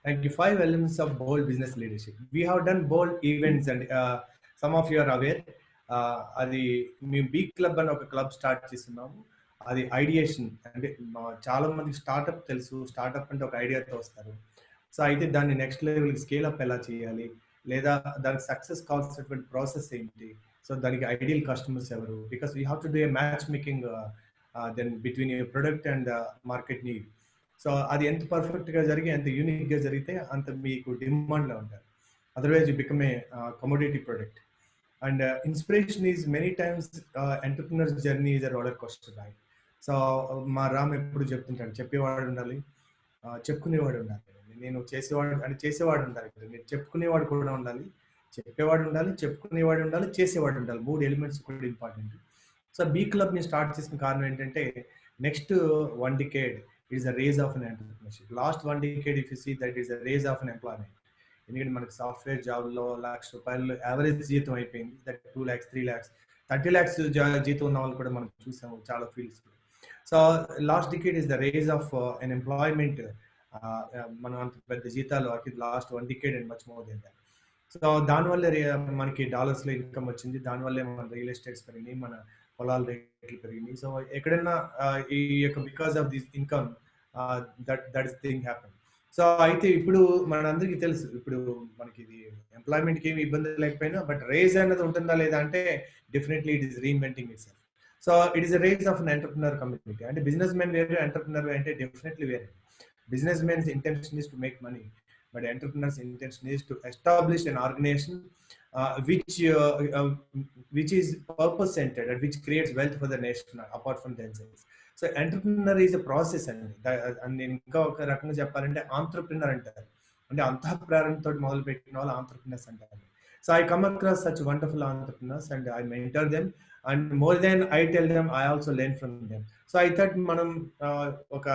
Like the five elements of bold business leadership. We have done bold events, and some of you are aware. అది మేము be club అని ఒక club start చేస్తున్నాము. అది ideation అంటే చాలా మంది స్టార్ట్అప్ తెలుసు. స్టార్ట్అప్ అంటే ఒక ఐడియాతో వస్తారు. సో అయితే దాన్ని నెక్స్ట్ లెవెల్కి స్కేల్ అప్ ఎలా చేయాలి, లేదా దానికి సక్సెస్ కావాల్సినటువంటి ప్రాసెస్ ఏంటి, సో దానికి ఐడియల్ కస్టమర్స్ ఎవరు, because we have to do a match making then between your product and market need. So అది ఎంత పర్ఫెక్ట్గా జరిగి ఎంత యూనిక్గా జరిగితే అంత మీకు డిమాండ్లో ఉంటారు. Otherwise you become a commodity product. And inspiration is many times entrepreneurs journey is a roller coaster ride. So మా రామ్ ఎప్పుడు చెప్తుంటాడు, చెప్పేవాడు ఉండాలి, చెప్పుకునేవాడు ఉండాలి. నేను చేసేవాడు అంటే చేసేవాడు ఉండాలి కదా, నేను చెప్పుకునేవాడు కూడా ఉండాలి, చెప్పేవాడు ఉండాలి, చెప్పుకునేవాడు ఉండాలి, చేసేవాడు ఉండాలి. 3 ఎలిమెంట్స్ కూడా ఇంపార్టెంట్. సో బీ క్లబ్ని స్టార్ట్ చేసిన కారణం ఏంటంటే next 1 decade is a raise of an entrepreneurship. Last 1 decade, if you see, that is a raise of an employment. ఎందుకంటే మనకి సాఫ్ట్వేర్ జాబ్లో ₹1,00,000 యావరేజ్ జీతం అయిపోయింది. దట్ 2 lakhs 3 lakhs 30 lakhs జీతం ఉన్న వాళ్ళు కూడా మనం చూసాము చాలా fields. So last decade is the rage of unemployment. మనం అంత పెద్ద జీతాలు last 1 decade and much more than that. So దానివల్ల మనకి డాలర్స్లో ఇన్కమ్ వచ్చింది. దానివల్లే మన రియల్ ఎస్టేట్స్ పెరిగినాయి, మన పొలాల రేట్లు పెరిగినాయి. సో ఎక్కడైనా ఈ యొక్క because of this income that is thing happen. So అయితే ఇప్పుడు మనందరికీ తెలుసు, ఇప్పుడు మనకి ఇది ఎంప్లాయ్మెంట్కి ఏమి ఇబ్బంది లేకపోయినా, బట్ రేజ్ అనేది ఉంటుందా లేదా అంటే definitely it is reinventing itself. So it is a rage of an entrepreneur community. అంటే బిజినెస్ మెన్ వేరే, ఎంటర్ప్రినర్ అంటే డెఫినెట్లీ వేరే. Businessmen's intention is to make money, but entrepreneurs' intention is to establish an organization which is purpose centered and which creates wealth for the nation apart from themselves. So entrepreneur is a process and ఇంకా ఒక రకంగా చెప్పాలంటే ఆంట్రప్రినర్ అంటారు, అంటే అంతఃప్రేరణతో మొదలు పెట్టిన వాళ్ళు ఆంట్రప్రినర్స్ అంటారు. So I come across such wonderful entrepreneurs and I mentor them, and more than I tell them, I also learn from them. So I thought మనం ఒక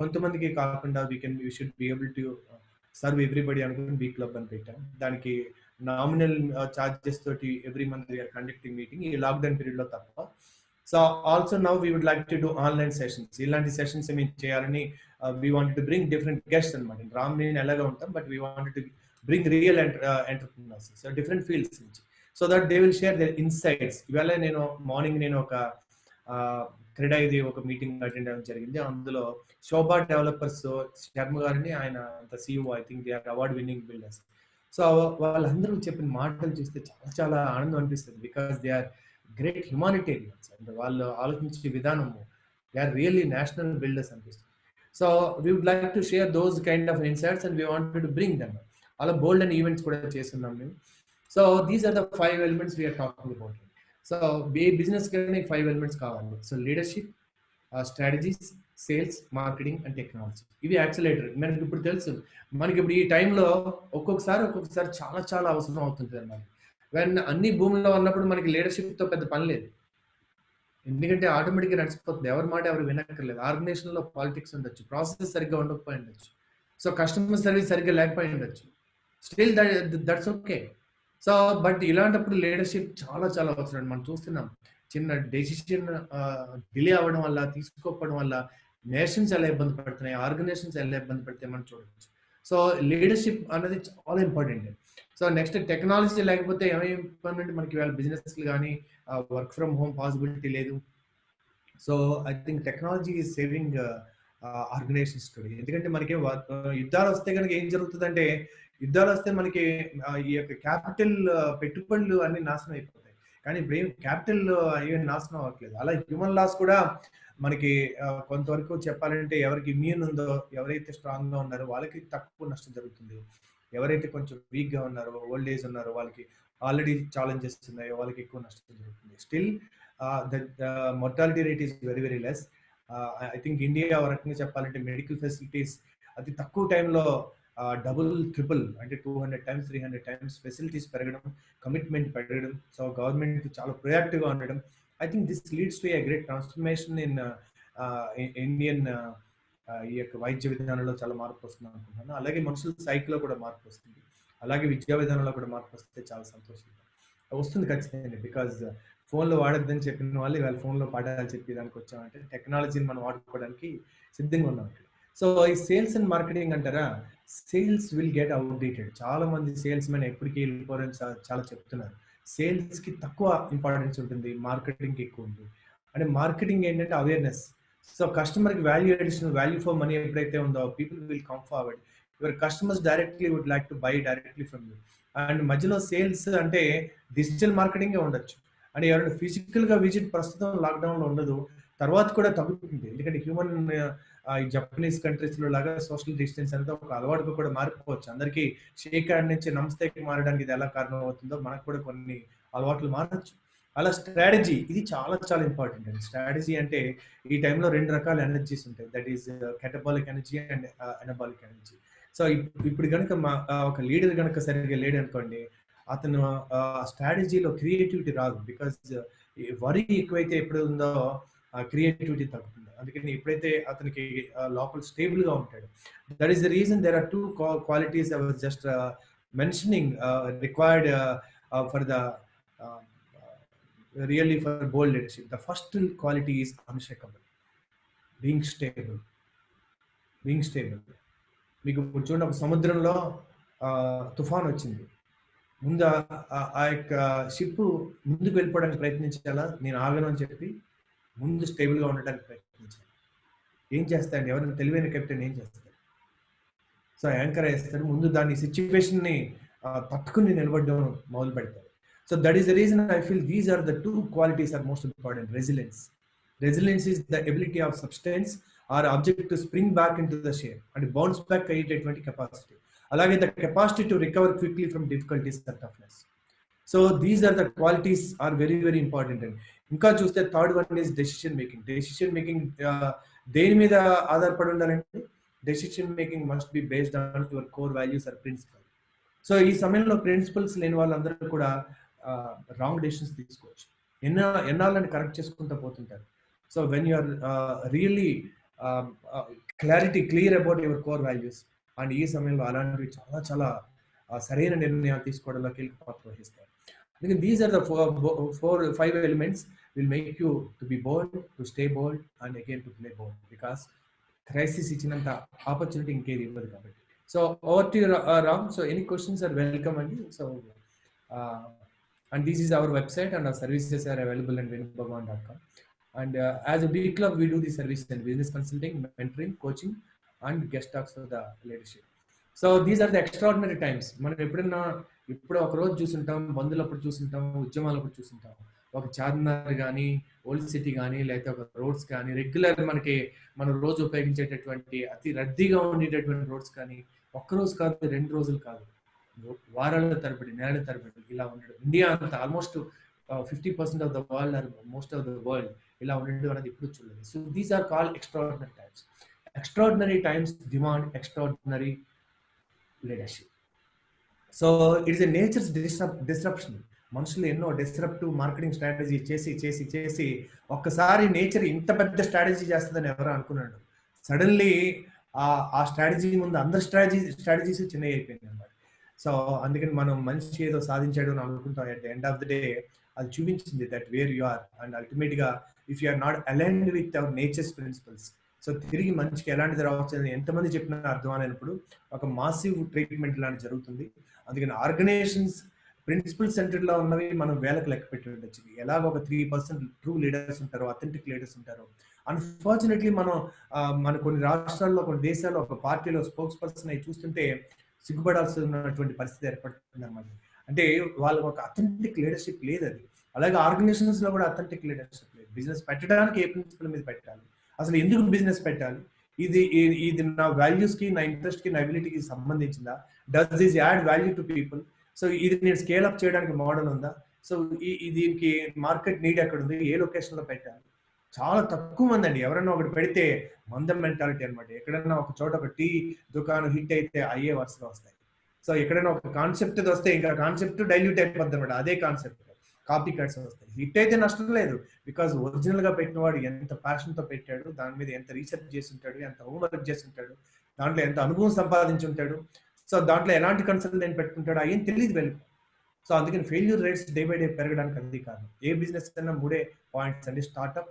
కొంతమందికి కాకుండా we should be able to serve everybody అనుకుని B club అని పెట్టాం. దానికి nominal charges తోటి every month we're conducting meeting, ఈ లాక్డౌన్ పీరియడ్లో తప్ప. So also now we would like to do online sessions. ఇలాంటి సెషన్స్ మేము చేయాలని we wanted to bring different guests అనమాట. రామ్ నేను ఎలాగా ఉంటాం, but we wanted to bring real entrepreneurs, so different fields నుంచి, so that they will share their insights. ఇవాళ morning నేను ఒక క్రెడా ఇది ఒక మీటింగ్ అటెండ్ అవ్వడం జరిగింది. అందులో శోభా డెవలపర్స్ శర్మ గారిని, ఆయన అంత CEO, I think they are award winning builders. So వాళ్ళందరూ చెప్పిన మాటలు చూస్తే చాలా చాలా ఆనందం అనిపిస్తుంది, because they are great humanitarians and వాళ్ళు ఆలోచించే విధానము they are really national builders అనిపిస్తుంది. So we would like to share those kind of insights and we wanted to bring them. అలా బోల్డ్ అండ్ ఈవెంట్స్ కూడా చేస్తున్నాం మేము. So these are the 5 elements we're talking about. So ఏ business కానీ 5 elements కావాలి. So leadership, strategies, sales, marketing and technology, ఇవి accelerator. మనకి ఇప్పుడు తెలుసు, మనకి ఇప్పుడు ఈ టైంలో ఒక్కొక్కసారి చాలా చాలా అవసరం అవుతుంది అన్నమాట. వెన్ అన్ని భూముల్లో ఉన్నప్పుడు మనకి లీడర్షిప్తో పెద్ద పని లేదు, ఎందుకంటే ఆటోమేటిక్గా నడిచిపోతుంది. ఎవరి మాట ఎవరు వినక్కర్లేదు. ఆర్గనైజేషన్లో పాలిటిక్స్ ఉండొచ్చు, ప్రాసెస్ సరిగ్గా ఉండకపోయి ఉండొచ్చు, సో కస్టమర్ సర్వీస్ సరిగ్గా లేకపోయి ఉండొచ్చు, still that's okay. So but ఇలాంటప్పుడు లీడర్షిప్ చాలా చాలా అవసరం. మనం చూస్తున్నాం, చిన్న డెసిషన్ డిలే అవ్వడం వల్ల, తీసుకోకపోవడం వల్ల నేషన్స్ ఎలా ఇబ్బంది పడుతున్నాయి, ఆర్గనైజేషన్స్ ఎలా ఇబ్బంది పడితే మనం చూడవచ్చు. సో లీడర్షిప్ అనేది చాలా ఇంపార్టెంట్. సో నెక్స్ట్ టెక్నాలజీ లేకపోతే ఏమైపోయిందంటే మనకి వాళ్ళ బిజినెస్లు కానీ వర్క్ ఫ్రమ్ హోమ్ పాసిబిలిటీ లేదు. So I think technology is saving organisations today. ఎందుకంటే మనకి యుద్ధాలు వస్తే కనుక ఏం జరుగుతుందంటే, యుద్ధాలు వస్తే మనకి ఈ యొక్క క్యాపిటల్ పెట్టుబడులు అన్ని నాశనం అయిపోతాయి, కానీ ఇప్పుడు ఏం క్యాపిటల్ ఏం నాశనం అవ్వట్లేదు. అలా హ్యూమన్ లాస్ కూడా మనకి కొంతవరకు చెప్పాలంటే, ఎవరికి ఇమ్యూన్ ఉందో, ఎవరైతే స్ట్రాంగ్గా ఉన్నారో వాళ్ళకి తక్కువ నష్టం జరుగుతుంది. ఎవరైతే కొంచెం వీక్గా ఉన్నారో, ఓల్డ్ ఏజ్ ఉన్నారో, వాళ్ళకి ఆల్రెడీ ఛాలెంజెస్ ఉన్నాయో వాళ్ళకి ఎక్కువ నష్టం జరుగుతుంది. Still the mortality rate is very very less. I think India ఒక రకంగా చెప్పాలంటే మెడికల్ ఫెసిలిటీస్ అతి తక్కువ టైంలో డబుల్ ట్రిపుల్ అంటే 200 times 300 times ఫెసిలిటీస్ పెరగడం, కమిట్మెంట్ పెరగడం, సో గవర్నమెంట్ చాలా ప్రొయాక్టివ్గా ఉండడం. I think this leads to a great transformation in Indian ఈ యొక్క వైద్య విధానంలో చాలా మార్పు వస్తుంది అనుకుంటున్నాను. అలాగే మనుషుల సైకిల్లో కూడా మార్పు వస్తుంది, అలాగే విద్యా విధానంలో కూడా మార్పు వస్తే చాలా సంతోషంగా వస్తుంది ఖచ్చితంగా. బికాజ్ ఫోన్లో వాడద్దని చెప్పిన వాళ్ళు ఇవాళ ఫోన్లో పాఠాలు చెప్పేదానికి వచ్చామంటే టెక్నాలజీని మనం వాడుకోవడానికి సిద్ధంగా ఉన్నాం ఇక్కడ. సో ఈ సేల్స్ అండ్ మార్కెటింగ్ అంటారా, సేల్స్ విల్ గెట్ అవుట్డేటెడ్. చాలా మంది సేల్స్ మెన్ ఎప్పటికీ వెళ్ళిపోరని చాలా చెప్తున్నారు. సేల్స్ కి తక్కువ ఇంపార్టెన్స్ ఉంటుంది, మార్కెటింగ్ కి ఎక్కువ ఉంది. అంటే మార్కెటింగ్ ఏంటంటే అవేర్నెస్. సో కస్టమర్ కి value additional value for money ఎప్పుడైతే ఉందో people will come forward. Your customers directly would like to buy directly from you. And మధ్యలో సేల్స్ అంటే డిజిటల్ మార్కెటింగ్ ఉండొచ్చు. అంటే ఎవరైనా ఫిజికల్ గా విజిట్ ప్రస్తుతం లాక్డౌన్ లో ఉండదు, తర్వాత కూడా తగ్గుతుంది. ఎందుకంటే హ్యూమన్ ఈ జపనీస్ కంట్రీస్ లో లాగా సోషల్ డిస్టెన్స్ అనేది ఒక అలవాటుగా కూడా మారిపోవచ్చు. అందరికీ షేక్ హ్యాండ్ నుంచి నమస్తేకి మారడానికి ఇది ఎలా కారణం అవుతుందో మనకు కూడా కొన్ని అలవాట్లు మారచ్చు. అలా స్ట్రాటజీ ఇది చాలా చాలా ఇంపార్టెంట్ అండి. స్ట్రాటజీ అంటే ఈ టైంలో రెండు రకాల ఎనర్జీస్ ఉంటాయి. That is catabolic energy and anabolic energy. So ఇప్పుడు కనుక ఒక లీడర్ కనుక సరిగ్గా లేడు అనుకోండి, అతను స్ట్రాటజీలో క్రియేటివిటీ రాదు. బికాస్ వరీ ఎక్కువైతే ఎప్పుడు ఉందో క్రియేటివిటీ తగ్గుతుంది. అందుకని ఎప్పుడైతే అతనికి లోపల స్టేబుల్ గా ఉంటాడు, that is the reason there are two qualities I was just mentioning required for the really for bold leadership. The first quality is unshakable, being stable. being stable. మీకు చూడండి, ఒక సముద్రంలో తుఫాన్ వచ్చింది. ముందు ఆ యొక్క షిప్ ముందుకు వెళ్ళిపోవడానికి ప్రయత్నించాలా, నేను ఆగను అని చెప్పి ముందు స్టేబుల్ గా ఉండడానికి ప్రయత్నించాలి. ఏం చేస్తాడండి, ఎవరైనా తెలివైన కెప్టెన్ ఏం చేస్తాడు? సో యాంకర్ వేస్తాడు, ముందు దాని సిచ్యువేషన్ ని తట్టుకుని నిలబడడం మొదలు పెడతాడు. So that is the reason I feel these are the two qualities are most important. Resilience. Resilience is the ability of substance or object to spring back into the shape and bounce back created capacity. Alage the capacity to recover quickly from difficulties and toughness. So these are the qualities are very very important. And inka chuste third one is decision making. Decision making deni meeda ఆధారపడి ఉండాలంటే decision making must be based on your core values or principles. So ఈ సమయంలో principles లేని వాళ్ళందరూ కూడా wrong decisions తీసుకోవచ్చు. ఎన్నాళ్ళని correct చేసుకుంటూ పోతుంటారు. So when you're really clear about your core values, and ఈ సమయంలో అలాంటివి చాలా చాలా సరైన నిర్ణయాలు తీసుకోవడంలో కీలక పాత్ర వహిస్తారు. అందుకని these are the five elements will make you to be bold, to stay bold and again to play bold. Because crisis ఇచ్చినంత ఆపర్చునిటీ ఇంకేది ఇవ్వదు కాబట్టి. So over to you, Ram. So any questions are welcome, and so and this is our website, and our services are available on venubhagwan.com. And as a big club, we do the service and business consulting, mentoring, coaching, and guest talks for the leadership. So these are the extraordinary times. మనం ఎప్పుడన్నా ఇప్పుడు ఒక రోజు చూస్తుంటాం, బంధువులప్పుడు చూస్తుంటాం, ఉద్యమాలప్పుడు చూస్తుంటాం. ఒక చార్మినార్ కానీ, ఓల్డ్ సిటీ కానీ, లేకపోతే ఒక రోడ్స్ కానీ, రెగ్యులర్ మనం రోజు ఉపయోగించేటటువంటి అతి రద్దీగా ఉండేటటువంటి రోడ్స్ కానీ ఒక్కరోజు కాదు, 2 రోజులు కాదు, వారాల తరబడి, నెలల తరబడి ఇలా ఉండడం. ఇండియా అంతా almost 50% of the world are most of the world ఇలా ఉండడం అనేది ఇప్పుడు చూడలేదు. So these are called extraordinary times. Extraordinary times demand extraordinary leadership. So it's a nature's disruption. మనుషులు ఎన్నో డిస్రప్టివ్ మార్కెటింగ్ స్ట్రాటజీ చేసి చేసి చేసి ఒక్కసారి నేచర్ ఇంత పెద్ద స్ట్రాటజీ చేస్తుందని ఎవరు అనుకున్నాడు. సడన్లీ ఆ స్ట్రాటజీ ముందు అందరు స్ట్రాటజీస్ చిన్నవి అయిపోయింది అనమాట. సో అందుకని మనం మనిషి ఏదో సాధించాడు అని అనుకుంటాం. At the end of the day అది చూపించింది that where you are, and ultimate గా if you are not aligned with our nature's principles, so తిరిగి మనిషికి ఎలాంటిది రావచ్చు అని ఎంతమంది చెప్పినా అర్థం అయినప్పుడు ఒక మాసివ్ ట్రీట్మెంట్ లాంటి జరుగుతుంది. అందుకని ఆర్గనైజేషన్స్ ప్రిన్సిపల్ సెంటర్ లో ఉన్నవి మనం వేలకు లెక్క పెట్టి ఉండొచ్చు. ఎలాగ ఒక 3% ట్రూ లీడర్స్ ఉంటారు, అథెంటిక్ లీడర్స్ ఉంటారు. అన్ఫార్చునేట్లీ మన కొన్ని రాష్ట్రాల్లో, కొన్ని దేశాల్లో ఒక పార్టీలో స్పోక్స్ పర్సన్ అయి చూస్తుంటే సిగ్గుపడాల్సినటువంటి పరిస్థితి ఏర్పడుతుంది అనమాట. అంటే వాళ్ళకి ఒక అథెంటిక్ లీడర్షిప్ లేదు. అది అలాగే ఆర్గనైజేషన్స్ లో కూడా అథెంటిక్ లీడర్షిప్ లేదు. బిజినెస్ పెట్టడానికి ఏ ప్రిన్సిపల్ మీద పెట్టాలి, అసలు ఎందుకు బిజినెస్ పెట్టాలి, ఇది నా వాల్యూస్ కి, నా ఇంట్రెస్ట్ కి, నా అబిలిటీకి సంబంధించిందా, does this add value to people, so ఇది నేను స్కేల్ అప్ చేయడానికి మోడల్ ఉందా, సో దీనికి మార్కెట్ నీడ్ ఎక్కడ ఉంది, ఏ లొకేషన్ లో పెట్టాలి. చాలా తక్కువ మంది అండి. ఎవరైనా ఒకటి పెడితే మందం మెంటాలిటీ అనమాట. ఎక్కడైనా ఒక చోట ఒక టీ దుకాణం హిట్ అయితే అయ్యే వరుసగా వస్తాయి. సో ఎక్కడైనా ఒక కాన్సెప్ట్ వస్తే ఇంకా కాన్సెప్ట్ డైల్యూట్ అయిపోద్ది అనమాట. అదే కాన్సెప్ట్ కాపీ కట్స్ వస్తాయి. హిట్ అయితే నష్టం లేదు, బికాజ్ ఒరిజినల్ గా పెట్టిన వాడు ఎంత ప్యాషన్ తో పెట్టాడు, దాని మీద ఎంత రీసెర్చ్ చేసి ఉంటాడు, ఎంత హోంవర్క్ చేసి ఉంటాడు, దాంట్లో ఎంత అనుభవం సంపాదించి ఉంటాడు, సో దాంట్లో ఎలాంటి కన్సల్టెంట్ పెట్టుకుంటాడు అయ్యేం తెలియదు వెళ్ళి. సో అందుకని failure rates day by day పెరగడానికి అది కారణం. ఏ బిజినెస్ అయినా 3 పాయింట్స్ అండి: స్టార్ట్అప్,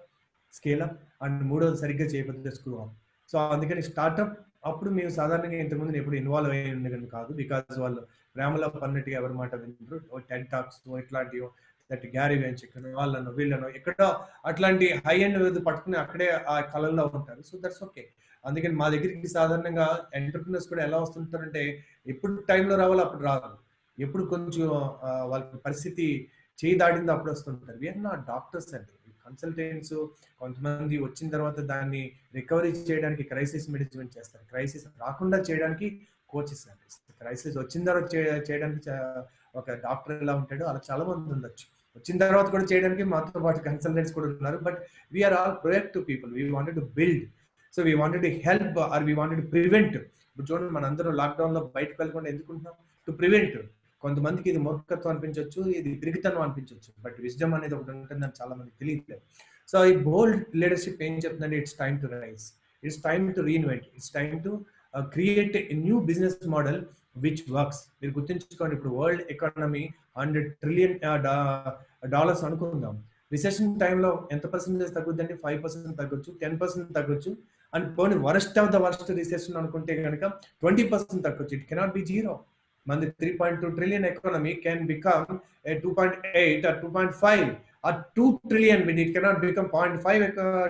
స్కేల్ అప్, అండ్ 3వది సరిగ్గా చేయకపోతే స్క్రూ అప్. సో అందుకని స్టార్ట్అప్ అప్పుడు మేము సాధారణంగా ఇంతకుముందు ఎప్పుడు ఇన్వాల్వ్ అయ్యి ఉండేది కాదు. బికాస్ వాళ్ళు ప్రేమలో పన్నట్టుగా ఎవరి మాట వినరు. టెడ్ టాక్స్ ఇట్లాంటివి, దట్ గ్యారీ వెంచర్ వాళ్ళను వీళ్ళను ఎక్కడో అట్లాంటి హై ఎండ్ పట్టుకుని అక్కడే ఆ కళల్లో ఉంటారు. So that's okay. అందుకని మా దగ్గరికి సాధారణంగా ఎంటర్‌ప్రెన్యూర్స్ కూడా ఎలా వస్తుంటారంటే ఎప్పుడు టైంలో రావాలో అప్పుడు రారు. ఎప్పుడు కొంచెం వాళ్ళకి పరిస్థితి చేయి దాటిందో అప్పుడు వస్తుంటారు. వి ఆర్ నాట్ డాక్టర్స్ అండి. కన్సల్టెంట్స్ కొంతమంది వచ్చిన తర్వాత దాన్ని రికవరీ చేయడానికి క్రైసిస్ మేనేజ్మెంట్ చేస్తారు. క్రైసిస్ రాకుండా చేయడానికి కోచెస్ అండి. క్రైసిస్ వచ్చిన తర్వాత చేయడానికి ఒక డాక్టర్ ఎలా ఉంటాడో అలా చాలా మంది ఉండొచ్చు. వచ్చిన తర్వాత కూడా చేయడానికి మాతో పాటు కన్సల్టెంట్స్ కూడా ఉన్నారు. But we're all proactive people. We wanted to build. So we wanted to help or we wanted to prevent. ఇప్పుడు చూడండి మనందరం లాక్డౌన్ లో బయటకు వెళ్ళకుండా ఎందుకుంటున్నాం? To prevent. కొంతమందికి ఇది మూర్ఖత్వం అనిపించవచ్చు, ఇది పిరికితనం అనిపించవచ్చు. బట్ విజ్డమ్ అనేది ఒకటి ఉంటుందని చాలా మందికి తెలియదు. సో ఈ బోల్డ్ లీడర్షిప్ ఏం చెప్తుందంటే it's time to rise, it's time to reinvent, it's time to create a new business model which works. మీరు గుర్తుంచుకోండి, ఇప్పుడు వరల్డ్ ఎకానమీ $100 trillion అనుకుందాం. రిసెషన్ టైంలో ఎంత పర్సెంటేజ్ తగ్గుద్దండి? 5% తగ్గొచ్చు, 10% తగ్గొచ్చు. అండ్ పోనీ worst of the worst recession అనుకుంటే కనుక 20% తగ్గొచ్చు. It cannot be zero. మన 3.2 trillion economy can become a 2.8 or 2.5 or 2 trillion. It cannot become 0.5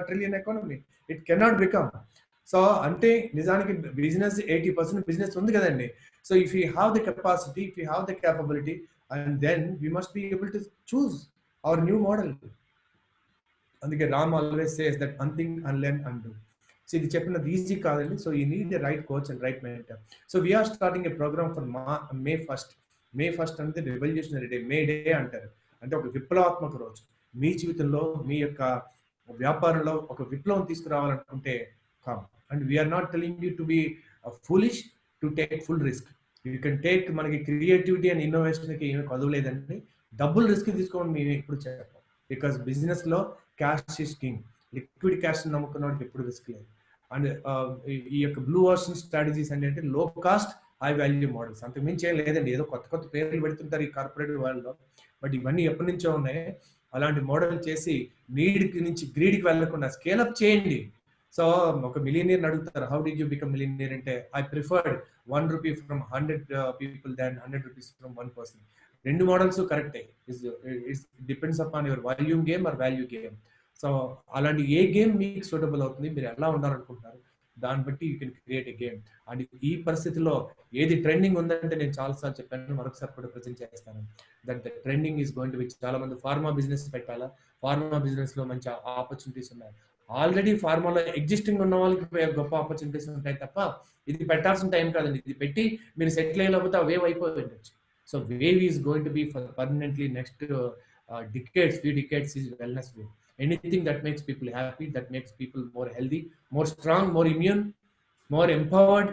trillion economy. It cannot become. So అంటే నిజానికి బిజినెస్ 80% బిజినెస్ ఉంది కదండి. So if you have the capacity, if you have the capability, and then we must be able to choose our new model. అందుకే Ram always says that unthink, unlearn, undo. So ఇది చెప్పినది easy కాదండి. So you need the right coach and right mentor. So we're starting a program for May 1st. May 1st అనేది revolutionary day, మే day అంటారు. అంటే ఒక విప్లవాత్మక రోజు. మీ జీవితంలో మీ యొక్క వ్యాపారంలో ఒక విప్లవం తీసుకురావాలనుకుంటే come. And we're not telling you to be foolish to take full risk. You can take. మనకి క్రియేటివిటీ అండ్ ఇన్నోవేషన్కి ఏమి కొదవలేదండి. డబుల్ రిస్క్ తీసుకోండి మేము ఎప్పుడు చెప్పాం. బికాస్ బిజినెస్ లో cash is king. Liquid cash నమ్ముకున్నవాడికి ఎప్పుడు రిస్క్ లేదు. అండ్ ఈ యొక్క బ్లూ ఓషన్ స్ట్రాటజీస్ అంటే లో కాస్ట్ హై వాల్యూ మోడల్స్. అంతకు మించి ఏం లేదండి. ఏదో కొత్త కొత్త పేర్లు పెడుతుంటారు ఈ కార్పొరేట్ వరల్డ్ లో. బట్ ఇవన్నీ ఎప్పటి నుంచో ఉన్నాయి. అలాంటి మోడల్ చేసి నీడ్కి నుంచి గ్రీడ్కి వెళ్లకుండా స్కేలప్ చేయండి. సో ఒక మిలియనీర్ అడుగుతారు, how did you become millionaire అంటే, I preferred ₹1 from 100 people than ₹100 from 1 person. రెండు మోడల్స్ కరెక్టే. It's depends upon your volume game or value game. So అలాంటి ఏ గేమ్ మీకు సూటబుల్ అవుతుంది, మీరు ఎలా ఉండాలనుకుంటున్నారు, దాన్ని బట్టి you can create a game. And ఈ పరిస్థితిలో ఏది ట్రెండింగ్ ఉందంటే నేను చాలాసార్లు చెప్పాను, మరొకసారి కూడా ప్రజెంట్ చేస్తాను. That the trending is going to be, చాలా మంది ఫార్మా బిజినెస్ పెట్టాలా, ఫార్మా బిజినెస్ లో మంచి ఆపర్చునిటీస్ ఉన్నాయి. ఆల్రెడీ ఫార్మాలో ఎగ్జిస్టింగ్ ఉన్న వాళ్ళకి గొప్ప ఆపర్చునిటీస్ ఉంటాయి తప్ప ఇది పెట్టాల్సిన టైం కాదండి. ఇది పెట్టి మీరు సెటిల్ అయ్యలేకపోతే ఆ వేవ్ అయిపోయి ఉండొచ్చు. So wave is going to be for permanently next decades, few decades is wellness wave. Anything that makes people happy, that makes people more healthy, more strong, more immune, more empowered,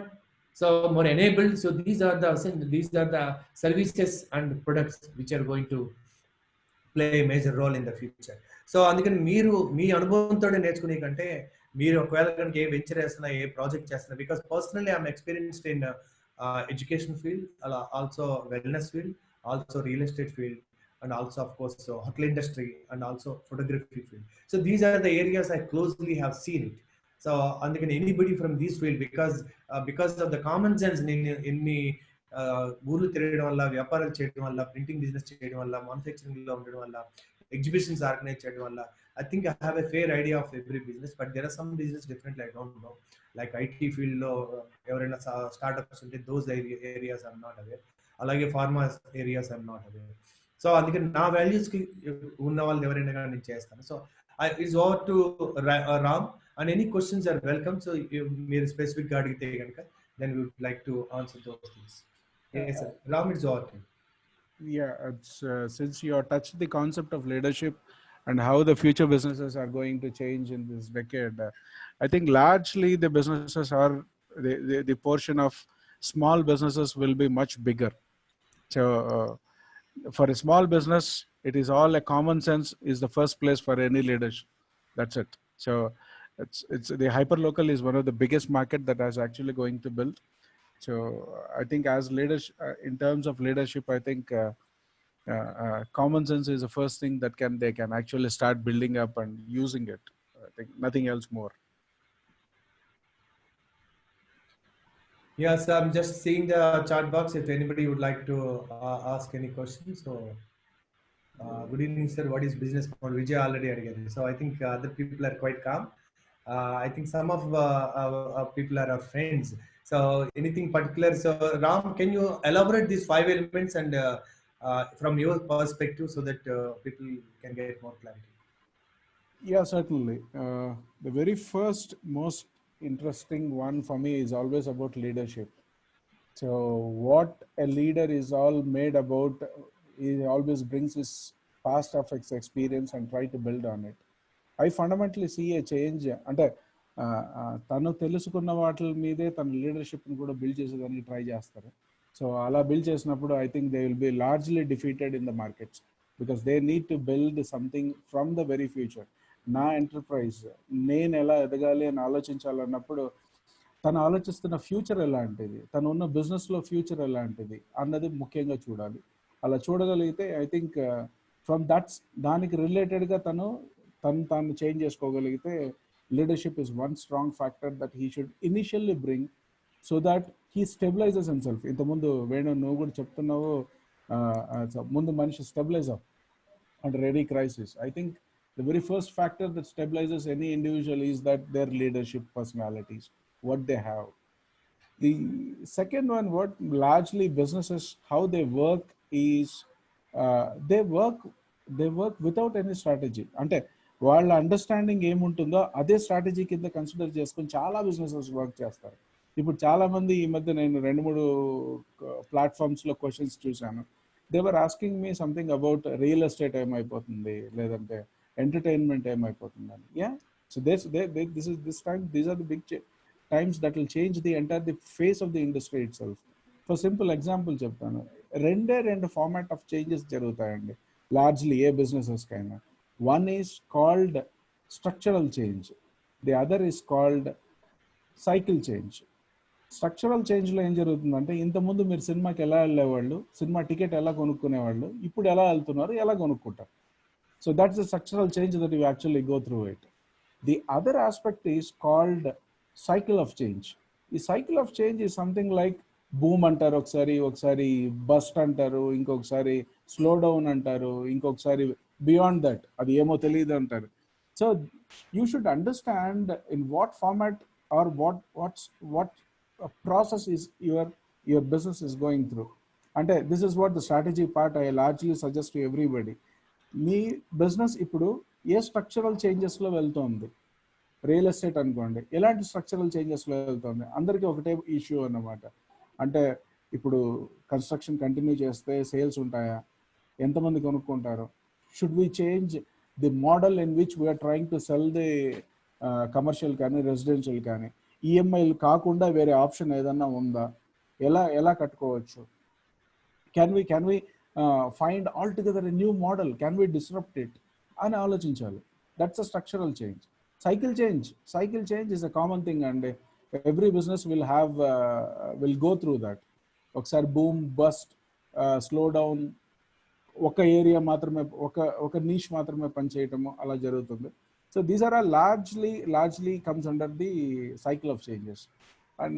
so more enabled. So these are the services and products which are going to play a major role in the future. So అందుకని మీరు మీ అనుభవంతో నేర్చుకునే కంటే, మీరు ఒకవేళ కనుక ఏ venture చేస్తున్నా, ఏ ప్రాజెక్ట్ చేస్తున్నా, because personally I'm experienced in education field, అలా also wellness field, also real estate field, and also of course hotel industry, and also photography field. So these are the areas I closely have seen it. So అందుకని anybody from this field, because of the common sense, ఎన్ని ఊర్లు తిరగడం వల్ల, వ్యాపారాలు చేయడం వల్ల, printing business చేయడం వల్ల, మ్యానుఫ్యాక్చరింగ్ లో ఉండడం వల్ల, ఎగ్జిబిషన్స్ ఆర్గనైజ్ చేయడం వల్ల, I think I have a fair idea of every business. But there are some business differently, I don't know. Like IT field లో ఎవరైనా స్టార్ట్అప్స్ ఉంటే those areas I'm not aware. అలాగే pharma areas I'm not aware. So అందుకని నా values కి ఉన్న వాళ్ళు ఎవరైనా కానీ నేను చేస్తాను. So it's over to Ram, and any questions are welcome. So మీరు స్పెసిఫిక్ గా అడిగితే కనుక then we would like to answer those things. yes sir, Ram, it's over to you. Yeah, it's since you have touched the concept of leadership and how the future businesses are going to change in this decade, I think largely the businesses are the portion of small businesses will be much bigger. So for a small business, it is all a common sense is the first place for any leadership. That's it. So it's the hyperlocal is one of the biggest market that is actually going to build. So I think as leadership, in terms of leadership, I think common sense is the first thing that they can actually start building up and using it. I think nothing else more. Yeah, so I'm just seeing the chat box if anybody would like to ask any questions. So, good evening, sir. What is business model? Vijay already again. So I think other people are quite calm. I think some of our people are our friends. So anything particular? So Ram, can you elaborate these five elements and from your perspective so that people can get more clarity? Yeah, certainly. The very first, most interesting one for me is always about leadership. So, what a leader is all made about, he always brings his past of his experience and try to build on it. I fundamentally see a change. అంటే తను తెలుసుకున్న వాటి మీదే తన లీడర్షిప్ని కూడా build చేసేదానికి try చేస్తారు. So అలా బిల్డ్ చేసినప్పుడు I think they will be largely defeated in the markets because they need to build something from the very future. నా ఎంటర్ప్రైజ్ నేను ఎలా ఎదగాలి అని ఆలోచించాలన్నప్పుడు తను ఆలోచిస్తున్న ఫ్యూచర్ ఎలాంటిది, తను ఉన్న బిజినెస్లో ఫ్యూచర్ ఎలాంటిది అన్నది ముఖ్యంగా చూడాలి. అలా చూడగలిగితే ఐ థింక్ ఫ్రమ్ దట్స్ దానికి రిలేటెడ్గా తాను చేంజ్ చేసుకోగలిగితే leadership is one strong factor that he should initially bring so that he stabilises himself. ఇంతకుముందు వేణు నువ్వు కూడా చెప్తున్నావు ముందు మనిషి స్టెబిలైజ్ అవ్వ under any crisis. I think the very first factor that stabilizes any individual is that their leadership personalities, what they have. The second one, what largely businesses, how they work is they work without any strategy. అంటే వాళ్ళ understanding ఏముంటుందో అదే strategy కింద consider చేసుకొని చాలా businesses work చేస్తారు. ఇప్పుడు చాలా మంది ఈ మధ్య నేను 2-3 ప్లాట్ఫామ్స్లో క్వశ్చన్స్ చూశాను. They were asking me something about real estate ఏమైపోతుంది, లేదంటే ఎంటర్టైన్మెంట్ ఏమైపోతుంది అని. Yeah, so these are the big times that will change the face of the industry itself. For simple example చెప్తాను, రెండు ఫార్మాట్ ఆఫ్ చేంజెస్ జరుగుతాయండి largely ఏ businesses కైనా. One is called structural change, the other is called cycle change. Structural చేంజ్లో ఏం జరుగుతుందంటే ఇంతకుముందు మీరు సినిమాకి ఎలా వెళ్ళేవాళ్ళు, సినిమా టికెట్ ఎలా కొనుక్కునేవాళ్ళు, ఇప్పుడు ఎలా వెళ్తున్నారు, ఎలా కొనుక్కుంటారు. So that's the structural change that you actually go through it. The other aspect is called cycle of change. ఈ cycle of change is something like boom అంటారు, ఒకసారి బస్ట్ అంటారు, ఇంకొకసారి స్లో డౌన్ అంటారు, ఇంకొకసారి బియాండ్ దట్ అది ఏమో తెలియదు అంటారు. So you should understand in what format or what process is your business is going through. అంటే this is what the strategy part I largely suggest to everybody. Me business ఇప్పుడు a structural చేంజెస్లో వెళ్తుంది, real estate అనుకోండి, ఎలాంటి structural చేంజెస్లో వెళ్తుంది, అందరికీ ఒకటే issue అన్నమాట. అంటే ఇప్పుడు కన్స్ట్రక్షన్ కంటిన్యూ చేస్తే సేల్స్ ఉంటాయా, ఎంతమంది కొనుక్కుంటారు, should we change the model in which we're trying to sell the commercial కానీ రెసిడెన్షియల్ కానీ, ఈఎంఐలు కాకుండా వేరే ఆప్షన్ ఏదన్నా ఉందా, ఎలా కట్టుకోవచ్చు, can we find all together a new model, can we disrupt it అని ఆలోచించాలి. That's a structural change. Cycle change is a common thing and every business will go through that. ఒకసారి బూమ్, బస్ట్, స్లో డౌన్, ఒక area మాత్రమే, ఒక niche మాత్రమే పనిచేయటము అలా జరుగుతుంది. So these are all largely comes under the cycle of changes. And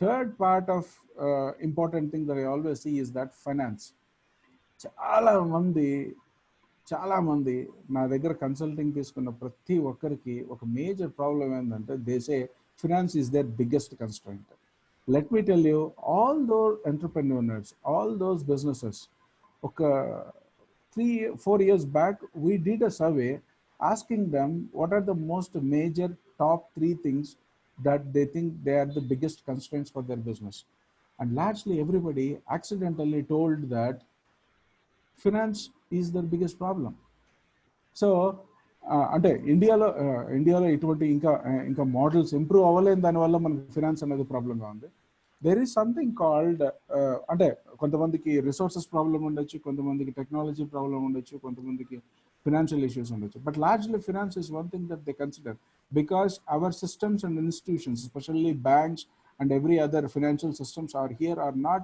third part of important thing that I always see is that finance. చాలా మంది నా దగ్గర కన్సల్టింగ్ తీసుకున్న ప్రతి ఒక్కరికి ఒక మేజర్ ప్రాబ్లం ఏంటంటే they say finance is their biggest constraint. Let me tell you, all those entrepreneurs, all those businesses, 3-4 years back we did a survey asking them what are the most major top 3 things that they think they are the biggest constraints for their business. And largely everybody accidentally told that finance is their biggest problem. So అంటే ఇండియాలో ఇటువంటి ఇంకా models improve అవ్వలేని దానివల్ల మనకి finance అనేది ప్రాబ్లంగా ఉంది. There is something called అంటే కొంతమందికి రిసోర్సెస్ ప్రాబ్లం ఉండొచ్చు, కొంతమందికి టెక్నాలజీ ప్రాబ్లం ఉండొచ్చు, కొంతమందికి financial issues ఉండొచ్చు. But largely finance is one thing that they consider because our systems and institutions, especially banks and every other financial systems are not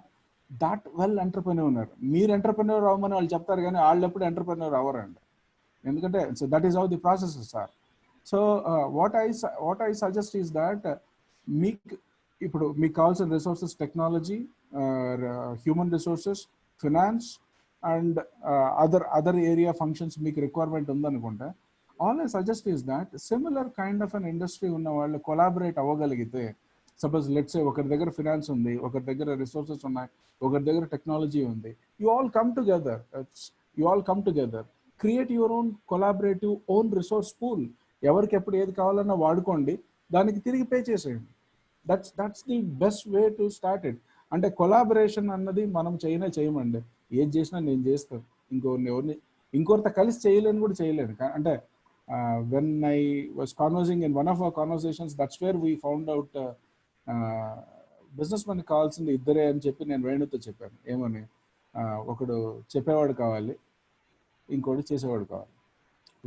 that well entrepreneur. మీరు entrepreneur అవ్వమని వాళ్ళు చెప్తారు కానీ వాళ్ళు ఎప్పుడు ఎంటర్ప్రెన్యూర్ అవ్వరండి, ఎందుకంటే so that is how the processes are. So what I suggest is that మీకు ఇప్పుడు మీకు కావాల్సిన resources technology, human resources, finance and other area functions మీకు రిక్వైర్మెంట్ ఉందనుకుంటే, all I suggest is that similar kind of an industry ఉన్న వాళ్ళు collaborate అవ్వగలిగితే, suppose let's say ఒకరి దగ్గర ఫినాన్స్ ఉంది, ఒకరి దగ్గర రిసోర్సెస్ ఉన్నాయి, ఒకరి దగ్గర టెక్నాలజీ ఉంది, you all come together, create your own collaborative own resource pool. ఎవరికి ఎప్పుడు ఏది కావాలన్నా వాడుకోండి, దానికి తిరిగి పే చేసేయండి. That's the best way to start it. అంటే కొలాబరేషన్ అన్నది మనం చేయమండి, ఏది చేసినా నేను చేస్తాను, ఇంకొకరితో కలిసి చేయలేను కూడా చేయలేను. అంటే when I was conversing in one of our conversations, that's where we found out business మనకి కావాల్సింది ఇద్దరే అని చెప్పి నేను వేణుతో చెప్పాను. ఏమని, ఒకడు చెప్పేవాడు కావాలి, ఇంకోటి చేసేవాడు కావాలి.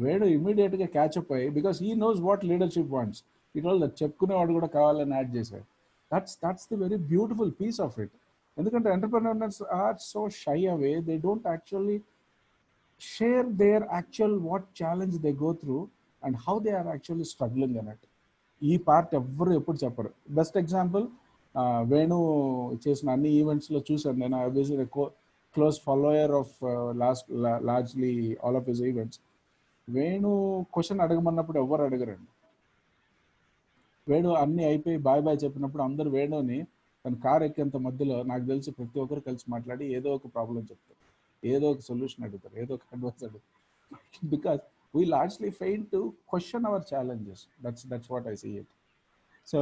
వేణు ఇమీడియట్గా క్యాచప్ అయ్యి, because he knows what leadership wants, ఈ రోజు చెప్పుకునేవాడు కూడా కావాలని యాడ్ చేశాడు. That's the very beautiful piece of it. ఎందుకంటే entrepreneurs are so shy away, they don't actually share their actual what challenge they go through and how they are actually struggling in it. ఈ part ఎవ్వరు ఎప్పుడు చెప్పరు. Best example, Venu చేసిన అన్ని ఈవెంట్స్లో చూసాను నేను. I was a close follower of largely all of his events. Venu question అడగమన్నప్పుడు ఎవ్వరు అడగరండి. వేణు అన్ని అయిపోయి బాయ్ బాయ్ చెప్పినప్పుడు అందరు వేణుని తన కార్ ఎక్కేంత మధ్యలో నాకు తెలిసి ప్రతి ఒక్కరు కలిసి మాట్లాడి ఏదో ఒక ప్రాబ్లం చెప్తారు, ఏదో ఒక సొల్యూషన్ అడుగుతారు, ఏదో ఒక అడ్వైస్ అడుగుతారు. Because we largely fail to question our challenges. That's what I see it. So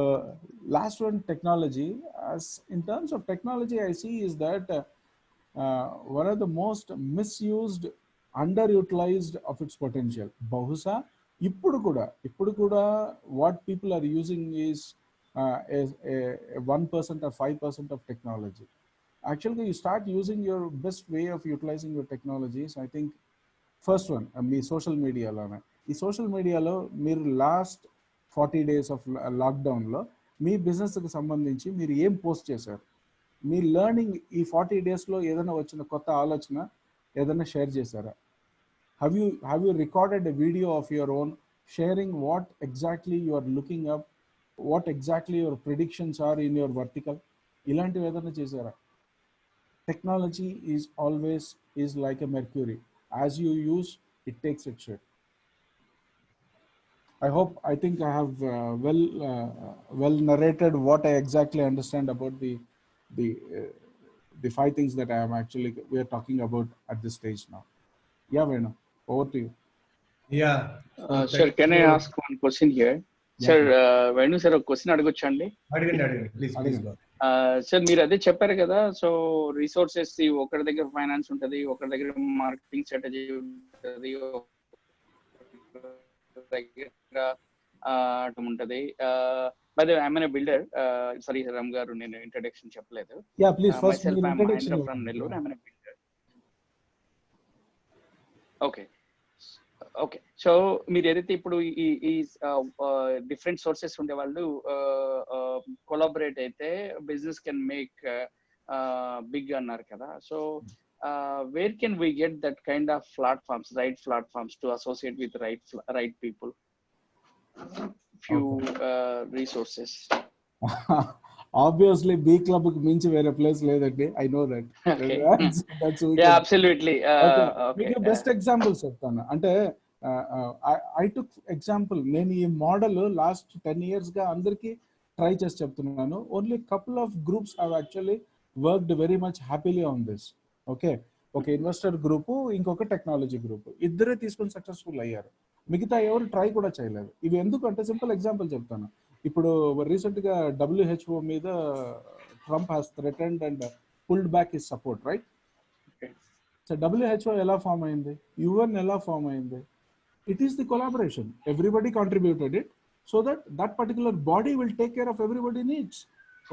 last one, technology. As in terms of technology, I see is that one of the most misused, underutilized of its potential. Bahusa ఇప్పుడు కూడా what people are using is a 1% or 5% of technology. Actually, you start using your best way of utilizing your technologies. I think first one, మీ social మీడియాలోనే. ఈ social మీడియాలో మీరు last 40 days of లాక్డౌన్లో మీ బిజినెస్కి సంబంధించి మీరు ఏం పోస్ట్ చేశారు, మీ లెర్నింగ్ ఈ 40 daysలో ఏదైనా వచ్చిన కొత్త ఆలోచన ఏదైనా షేర్ చేశారా? Have you recorded a video of your own sharing what exactly you are looking up, what exactly your predictions are in your vertical? ఇలాంటివి ఏదైనా చేశారా? Technology is like a mercury. As you use, it takes its shape. I think I have well narrated what I exactly understand about the 5 things that we are talking about at this stage now. Yeah, Venu, over to you. Yeah. Sir, can I ask one question here? Yeah. Sir, Venu sir, a question అడగొచ్చండి? అడగండి please go. Sir మీరు అదే చెప్పారు కదా, so resources ఒకరి దగ్గర finance ఉంటుంది, ఒకరి దగ్గర మార్కెటింగ్ స్ట్రాటజీ ఉంటుంది, ఉంటుంది. By the way, I am a builder. Sorry Ram గారు, నేను ఇంట్రడక్షన్ చెప్పలేదు. Yeah please, first myself, me I'm introduction Mahendra from Nellore. I'm a builder. Okay so మీరు ఏదైతే ఇప్పుడు ఈ డిఫరెంట్ సోర్సెస్ ఉండే వాళ్ళు కొలాబరేట్ అయితే బిజినెస్ కెన్ మేక్ బిగ్ అన్నారు కదా. So where can we get that kind of right platforms to associate with right people, few resources? Obviously B club కి మించి వేరే ప్లేస్ లేదండి. I know that. అబ్సల్యూట్లీ. మీకు బెస్ట్ ఎగ్జాంపుల్స్ చెప్తాను. అంటే I took example, నేను ఈ మోడల్ లాస్ట్ 10 years గా అందరికి ట్రై చేసి చెప్తున్నాను. Only couple of groups have actually worked very much happily on this. Okay, ఒక ఇన్వెస్టర్ గ్రూప్, ఇంకొక టెక్నాలజీ గ్రూప్, ఇద్దరే తీసుకొని సక్సెస్ఫుల్ అయ్యారు. మిగతా ఎవరు ట్రై కూడా చేయలేదు. ఇవి ఎందుకంటే సింపుల్ ఎగ్జాంపుల్ చెప్తాను. ఇప్పుడు రీసెంట్ గా WHO మీద Trump has threatened and pulled back his support, right? So WHO ఎలా ఫామ్ అయింది? UN ఎలా ఫామ్ అయింది? It is the collaboration. Everybody contributed it so that that particular body will take care of everybody's needs.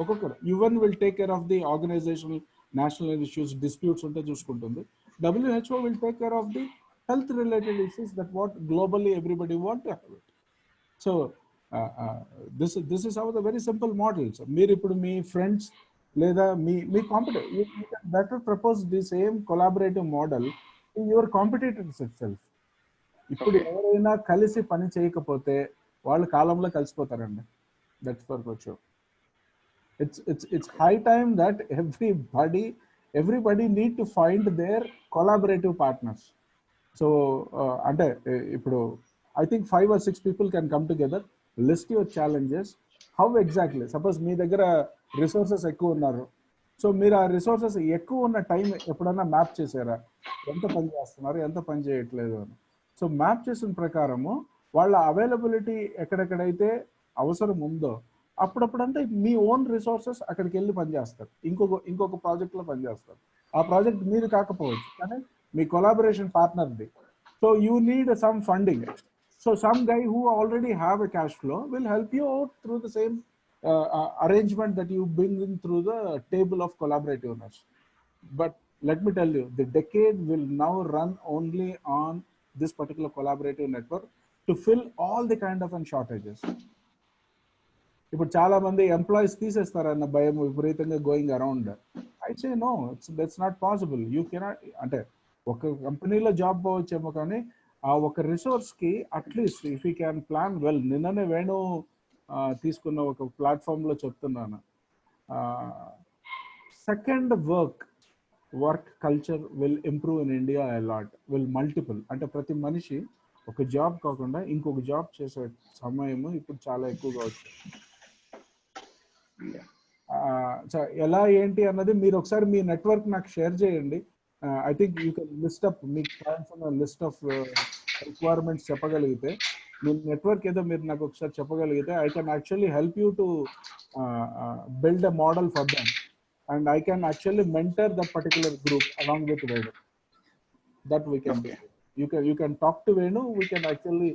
Okay, UN will take care of the organizational national issues, disputes unte chuskuntundi. WHO will take care of the health related issues that what globally everybody want to have it. So this is how the very simple models. Meer ippudu mee friends leda mee competitor, you can better propose the same collaborative model in your competitors itself. ఇప్పుడు ఎవరైనా కలిసి పని చేయకపోతే వాళ్ళు కాలంలో కలిసిపోతారండి. That's for sure. it's high time that everybody need to find their collaborative partners. So అంటే ఇప్పుడు I think 5 or 6 people can come together, list your challenges. How exactly, suppose మీ దగ్గర రిసోర్సెస్ ఎక్కువ ఉన్నారు, సో మీరు ఆ రిసోర్సెస్ ఎక్కువ ఉన్న time ఎప్పుడన్నా మ్యాప్ చేశారా, ఎంత పని చేస్తున్నారు ఎంత పని చేయట్లేదు అని. సో మ్యాప్ చేసిన ప్రకారము వాళ్ళ అవైలబిలిటీ ఎక్కడెక్కడైతే అవసరం ఉందో అప్పుడప్పుడు అంటే మీ ఓన్ రిసోర్సెస్ అక్కడికి వెళ్ళి పనిచేస్తారు, ఇంకొక ప్రాజెక్ట్లో పనిచేస్తారు. ఆ ప్రాజెక్ట్ మీరు కాకపోవచ్చు కానీ మీ కొలాబరేషన్ పార్ట్నర్ది. So you need some funding. So some guy who already have a cash flow will help you out through the same arrangement that you bring in through the table of collaborativeness. But let me tell you, the decade will now run only on this particular collaborative network to fill all the kind of shortages. ఇప్పుడు చాలా మంది employees తీసేస్తారన్న భయం విపరీతంగా going around. I say no, that's not possible. You cannot, అంటే ఒక కంపెనీలో job పోవచ్చేమో కానీ ఆ ఒక రిసోర్స్ కి at least if you can plan well. నిన్ననే వేణు తీసుకున్న ఒక ప్లాట్ఫామ్ లో చెప్తున్నాను, second work culture will improve in India a lot, will multiple. అంటే ప్రతి మనిషి ఒక జాబ్ కాకుండా ఇంకొక జాబ్ చేసే సమయం ఇప్పుడు చాలా ఎక్కువగా వచ్చింది. ఎలా ఏంటి అన్నది మీరు ఒకసారి మీ నెట్వర్క్ నాకు షేర్ చేయండి. I think you can list up మీకు కావాల్సిన లిస్ట్ ఆఫ్ రిక్వైర్మెంట్స్ చెప్పగలిగితే, మీ నెట్వర్క్ ఏదో మీరు నాకు ఒకసారి చెప్పగలిగితే I can actually help you to build a model for them and I can actually mentor that particular group along with Venu. That we can do. You can talk to Venu. We can actually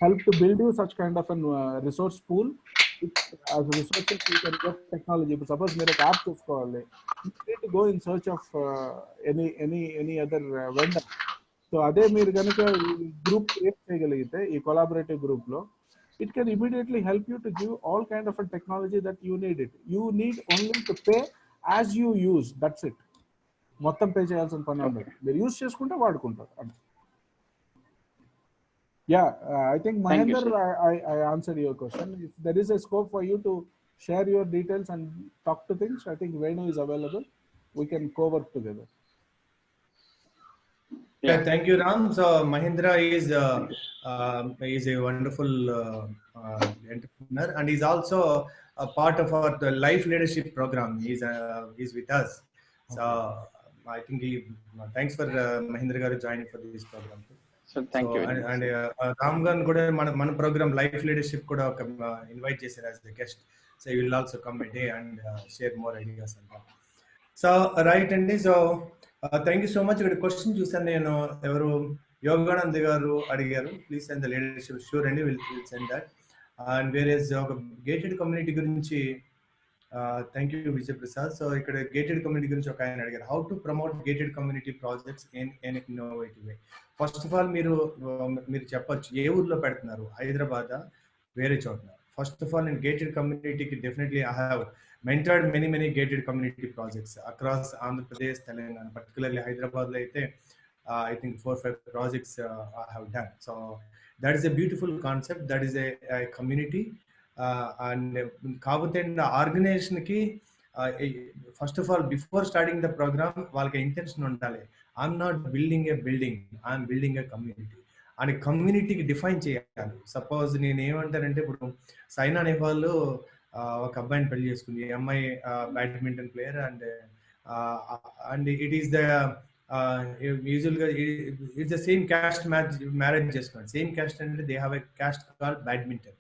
help to build you such kind of a resource pool. As a resources you can get technology. But suppose మీరు ఒక app చూసుకోవాలి, you need to go in search of any other vendor. So అదే మీరు కనుక group create చేయగలిగితే ఈ collaborative group లో, it can immediately help you to give all kind of a technology that you need it. You need only to pay as you use. That's it. మొత్తం pay చేయాల్సిన పని ఉండదు, మీరు use చేసుకుంటే వాడుకుంటారు. Yeah, I think Mahendra, I answered your question. If there is a scope for you to share your details and talk to things, I think Venu is available. We can co-work together. Yeah, thank you, Ram. So Mahendra is a wonderful entrepreneur, and he's also a part of our life leadership program. He's with us. So I think thanks for Mahendra garu joining for this program. So thank you. And Ram garu kuda మన program life leadership kuda oka invite చేశారు as a guest. So he will also come a day and share more ideas on that. So right అండి. So thank you so much. ఇక్కడ question చూసాను నేను, ఎవరు యోగానంద్ గారు అడిగారు, please send the leadership. Sure అండి, will send that. And వేరే ఒక గేటెడ్ కమ్యూనిటీ గురించి, thank you Vijay Prasad. So ఇక్కడ గేటెడ్ కమ్యూనిటీ గురించి ఒక ఆయన అడిగారు, how to promote gated community projects in innovative way. First of all మీరు చెప్పొచ్చు ఏ ఊర్లో పెడుతున్నారు, హైదరాబాద్ వేరే చోట. ఫస్ట్ ఆఫ్ ఆల్ నేను గేటెడ్ కమ్యూనిటీకి definitely I have mentored many gated community projects across Andhra Pradesh, Telangana, particularly Hyderabad lo aithe I think 4-5 projects I have done. So that is a beautiful concept, that is a community, and kabute organization ki first of all before starting the program valki intention undali, I'm not building a building, I'm building a community. And community ki define cheyali. Suppose nenu emantarante ippudu Saina Nehwal ఒక అబ్బాయిని పెళ్లి చేసుకుంది. ఈ అమ్మాయి badminton player, and it is the usual గా it's the same caste marriage చేసుకున్నాడు. Same caste అంటే they have a caste call badminton.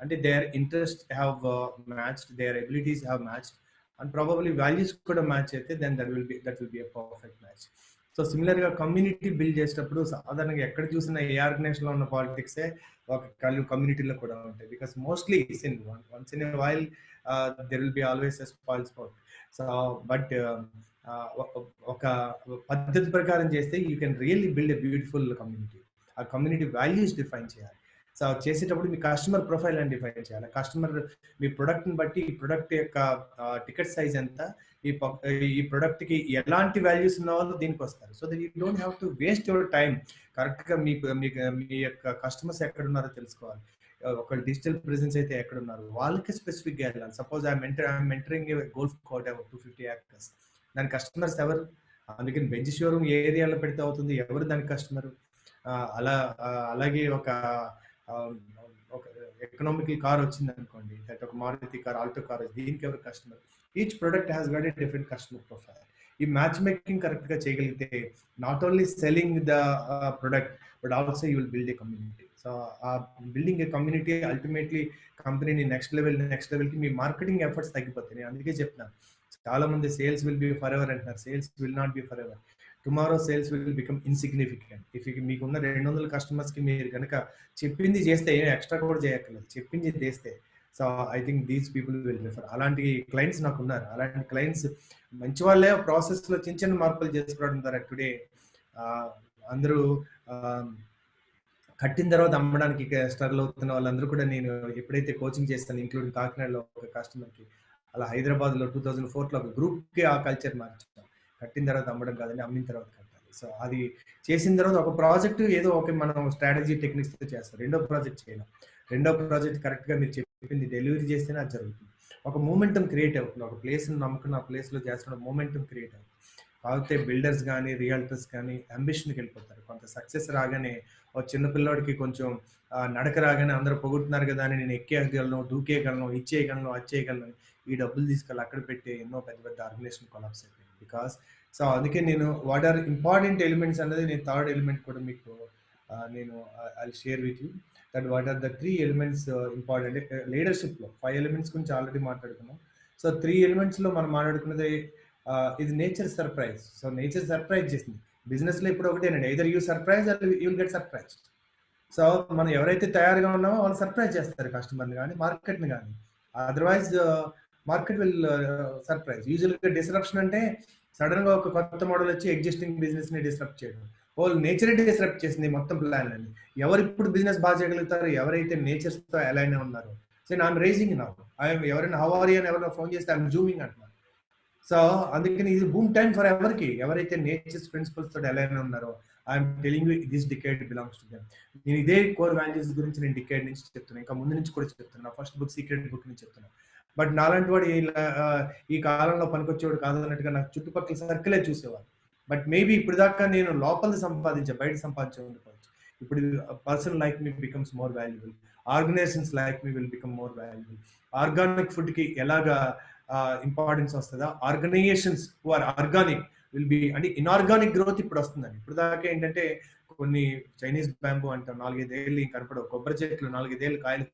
అంటే their interest have matched, their abilities have matched, and probably values కూడా match అయితే then that will be a perfect match. So similar గా community build చేసేటప్పుడు సాధారణంగా ఎక్కడ చూసినా ఏ organisation లో ఉన్న పాలిటిక్సే ఒక కమ్యూనిటీలో కూడా ఉంటాయి. Because mostly once in a while there will be always a spoil spot. So but ఒక పద్ధతి ప్రకారం చేస్తే you can really build a beautiful community. ఆ కమ్యూనిటీ వాల్యూస్ డిఫైన్ చేయాలి. సో చేసేటప్పుడు మీ కస్టమర్ ప్రొఫైల్ అని డిఫైన్ చేయాలి. కస్టమర్ మీ ప్రొడక్ట్ని బట్టి ఈ ప్రొడక్ట్ యొక్క టికెట్ సైజ్ ఎంత, ఈ ప్రొడక్ట్ కి ఎలాంటి వాల్యూస్ ఉన్న వాళ్ళు దీనికి వస్తారు. So that you don't have to waste your time. Correct గా మీ యొక్క కస్టమర్స్ ఎక్కడ ఉన్నారో తెలుసుకోవాలి. ఒక డిజిటల్ ప్రెసెన్స్ అయితే ఎక్కడ ఉన్నారు వాళ్ళకి స్పెసిఫిక్గా వెళ్ళాలి. Suppose I'm mentoring golf court 250 acres, దాని కస్టమర్స్ ఎవరు? అందుకని బెంచ్ షోరూమ్ ఏ ఏరియాలో పెడితే అవుతుంది, ఎవరు దానికి కస్టమర్? అలాగే ఒక ఎకనామికల్ కార్ వచ్చింది అనుకోండి, దట్ ఒక మారుతి కార్, ఆల్టో కార్, దీనికి ఎవరు customer? Each product has got a different customer profile. ఈ మ్యాచ్ మేకింగ్ కరెక్ట్ గా చేయగలిగితే not only selling the product but also you will build a community. So ఆ building ఏ community ultimately కంపెనీని next లెవెల్కి మీ marketing efforts తగ్గిపోతాయి. నేను అందుకే చెప్తున్నాను, చాలా మంది sales will be forever అంటున్నారు. Sales will not be forever. Tomorrow sales will become insignificant. If మీకున్న 200 కస్టమర్స్కి మీరు కనుక చెప్పింది చేస్తే, ఏం ఎక్స్ట్రా కూడా చేయక్కర్లేదు, చెప్పింది చేస్తే, so I think these people will refer. అలాంటి క్లయింట్స్ నాకు ఉన్నారు. అలాంటి క్లయింట్స్ మంచి వాళ్ళే, ప్రాసెస్లో చిన్న చిన్న మార్పులు చేసుకోవడం ద్వారా టుడే అందరూ కట్టిన తర్వాత అమ్మడానికి స్ట్రగుల్ అవుతున్న వాళ్ళందరూ కూడా నేను ఎప్పుడైతే కోచింగ్ చేస్తాను, ఇంక్లూడింగ్ కాకినాడలో ఒక కస్టమర్కి, అలా హైదరాబాద్లో 2004లో ఒక గ్రూప్కి ఆ కల్చర్ మార్చాం. కట్టిన తర్వాత అమ్మడం కాదండి, అమ్మిన తర్వాత కట్టాలి. సో అది చేసిన తర్వాత ఒక ప్రాజెక్ట్ ఏదో ఒక మనం స్ట్రాటజీ టెక్నిక్స్తో చేస్తాం. రెండో ప్రాజెక్ట్ చేయలేం. రెండో ప్రాజెక్ట్ కరెక్ట్గా మీరు చెప్పింది డెలివరీ చేస్తేనే అది జరుగుతుంది. ఒక మూమెంటం క్రియేట్ అవుతుంది. ఒక ప్లేస్ని నమ్ముకున్న ఆ ప్లేస్లో చేస్తున్న మూమెంటం క్రియేట్ అవుతుంది. కాకపోతే బిల్డర్స్ కానీ రియల్టర్స్ కానీ అంబిషన్కి వెళ్ళిపోతారు. కొంత సక్సెస్ రాగానే ఒక చిన్న పిల్లోడికి కొంచెం నడక రాగానే అందరూ పొగుడుతున్నారు కదా అని నేను ఎక్కేయగలను, దూకేయగలను, ఇచ్చేయగలను, చేయగలను, ఈ డబ్బులు తీసుకెళ్ళి అక్కడ పెట్టి ఎన్నో పెద్ద పెద్ద ఆర్గనైజేషన్ కొలాప్స్ అయిపోయింది. బికాస్ సో అందుకే నేను వాట్ ఆర్ ఇంపార్టెంట్ ఎలిమెంట్స్ అనేది నేను థర్డ్ ఎలిమెంట్ కూడా మీకు నేను I share with you that what are the 3 elements important. లీడర్షిప్లో 5 ఎలిమెంట్స్ గురించి ఆల్రెడీ మాట్లాడుకున్నాం. సో 3 ఎలిమెంట్స్లో మనం మాట్లాడుకున్నది ఇది nature surprise. So nature surprise చేసింది. బిజినెస్లో ఇప్పుడు ఒకటేనండి, either you surprise or you will get surprise. So మనం ఎవరైతే తయారుగా ఉన్నామో వాళ్ళు సర్ప్రైజ్ చేస్తారు కస్టమర్ని కానీ మార్కెట్ని కానీ. Otherwise market will surprise. యూజువల్గా డిస్రప్షన్ అంటే సడన్గా ఒక కొత్త మోడల్ వచ్చి ఎగ్జిస్టింగ్ బిజినెస్ని డిస్రప్ట్ చేయడం. హోల్ నేచరే డిస్రప్ట్ చేసింది మొత్తం ప్లాన్ అని. ఎవరు ఇప్పుడు బిజినెస్ బాగా చేయగలుగుతారు? ఎవరైతే నేచర్స్తో అలైన్ ఉన్నారో. సో ఐఎమ్ రేజింగ్ నౌ, ఎవరైనా హౌ ఆర్ యు అని ఎవరైనా ఫోన్ చేస్తే ఐఎమ్ జూమింగ్ అంటున్నారు. సో అందుకని ఇది బూమ్ టైం ఫర్ ఎవరికి ఎవరైతే నేచర్స్ ప్రిన్సిపల్స్ తోటి అలైన్ ఉన్నారో. I'm telling you this decade belongs to them. నేను ఇదే కోర్ వాల్యూస్ గురించి నేను డికేడ్ నుంచి చెప్తున్నాను, ఇంకా ముందు నుంచి కూడా చెప్తున్నాను. నా ఫస్ట్ బుక్ సీక్రెట్ బుక్ నుంచి చెప్తున్నాను. బట్ నాలాంటి వాడు ఈ కాలంలో పనికొచ్చేవాడు కాదన్నట్టుగా నాకు చుట్టుపక్కల సర్కిలే చూసేవాడు. బట్ మేబీ ఇప్పుడు దాకా నేను లోపల సంపాదించే, బయట సంపాదించే ఉండకపోవచ్చు. ఇప్పుడు person like me becomes more valuable. Organisations like me will become more valuable. Organic ఫుడ్కి ఎలాగా ఇంపార్టెన్స్ వస్తుందా, organisations who are organic will be, అంటే ఇన్ఆర్గానిక్ గ్రోత్ ఇప్పుడు వస్తుందండి. ఇప్పుడు దాకా ఏంటంటే కొన్ని చైనీస్ బ్యాంబూ అంటాం, 4-5 ఏళ్ళు కనపడవు. కొబ్బరి చెట్లు 4-5 ఏళ్ళు కాయలు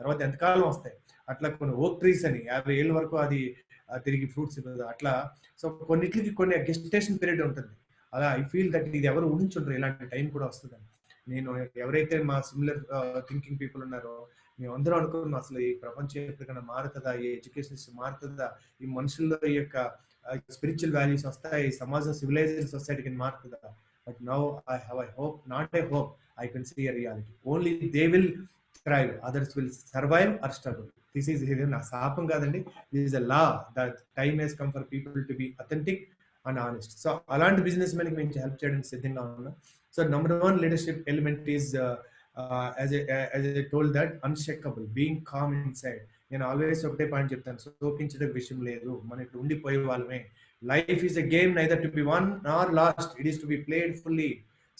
తర్వాత ఎంతకాలం వస్తాయి. అట్లా కొన్ని ఓక్ ట్రీస్ అని 50 ఏళ్ళ వరకు అది తిరిగి ఫ్రూట్స్ ఇవ్వదు అట్లా. సో కొన్నిటికి కొన్ని గెస్టేషన్ పీరియడ్ ఉంటుంది. అలా ఐ ఫీల్ దట్ ఇది ఎవరు ఊహించుంటారు, ఇలాంటి టైం కూడా వస్తుందని. నేను ఎవరైతే మా సిమిలర్ థింకింగ్ పీపుల్ ఉన్నారో మేమందరం అనుకున్నాం, అసలు ఈ ప్రపంచం ఎప్పటికైనా మారుతుందా, ఈ ఎడ్యుకేషన్ సిస్టమ్ మారుతుందా, ఈ మనుషుల్లో ఈ యొక్క స్పిరిచువల్ వాల్యూస్ వస్తాయి, ఈ సమాజం సివిలైజ్డ్ సొసైటీకి మారుతుందా. But now I hope, not I hope, I can see a reality. Only they will thrive, others will survive or struggle. This is నా శాపం కాదండి, this is a law that time has come for people to be authentic and honest. So అలాంటి business మెన్కి మేము help చేయడానికి సిద్ధంగా ఉన్నాం. So number 1 leadership element is as I told that unshakable, being calm inside. నేను always ఒకటే point చెప్తాను, శోకించడం విషయం లేదు, మనం ఇక్కడ ఉండిపోయే వాళ్ళమే. Life is a game, neither to be won or lost, it is to be played fully.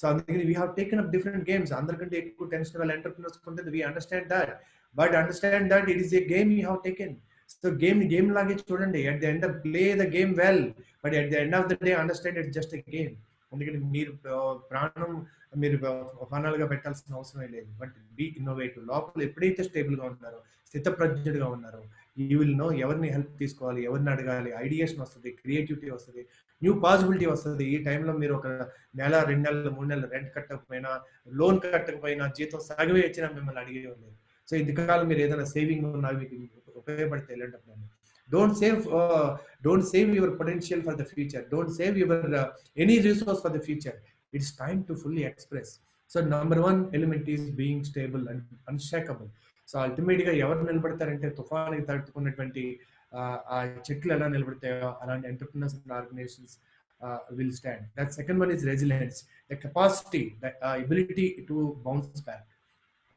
So అందుకని we have taken up different games. అందరికంటే ఎక్కువ టెన్షన్ వాళ్ళ ఎంటర్ప్రినర్స్ ఉంటుంది. We understand that, but understand that it is a game you have taken. So game లాగే చూడండి. At the end of play the game well, but at the end of the day understand it just a game. ఎందుకంటే మీరు ప్రాణం మీరు ఫనాలుగా పెట్టాల్సిన అవసరం లేదు. But be innovative. లోపల ఎప్పుడైతే స్టేబుల్గా ఉన్నారో, స్థితప్రజ్ఞుడిగా ఉన్నారో, యూ విల్ నో ఎవరిని హెల్ప్ తీసుకోవాలి, ఎవరిని అడగాలి, ఐడియేషన్ వస్తుంది, క్రియేటివిటీ వస్తుంది, న్యూ పాసిబిలిటీ వస్తుంది. ఈ టైంలో మీరు ఒక నెల, 2 నెలలు, 3 నెలలు రెంట్ కట్టకపోయినా, లోన్ కట్టకపోయినా, జీతం సగమే ఇచ్చినా మిమ్మల్ని అడిగేవాళ్ళు. సో ఇంతకాలం మీరు ఏదైనా సేవింగ్ ఉన్నా మీకు ఉపయోగపడితే వెళ్ళేటప్పుడు don't save your potential for the future, don't save your any resource for the future. It's time to fully express. So number 1 element is being stable and unshakable. So ultimate గా ఎవరు నిలబడతారంటే తుఫానికి తట్టుకున్నటువంటి ఆ చెట్లు ఎలా నిలబడతాయో అలాంటి entrepreneurs and organisations will stand. That second one is resilience, the capacity, the ability to bounce back.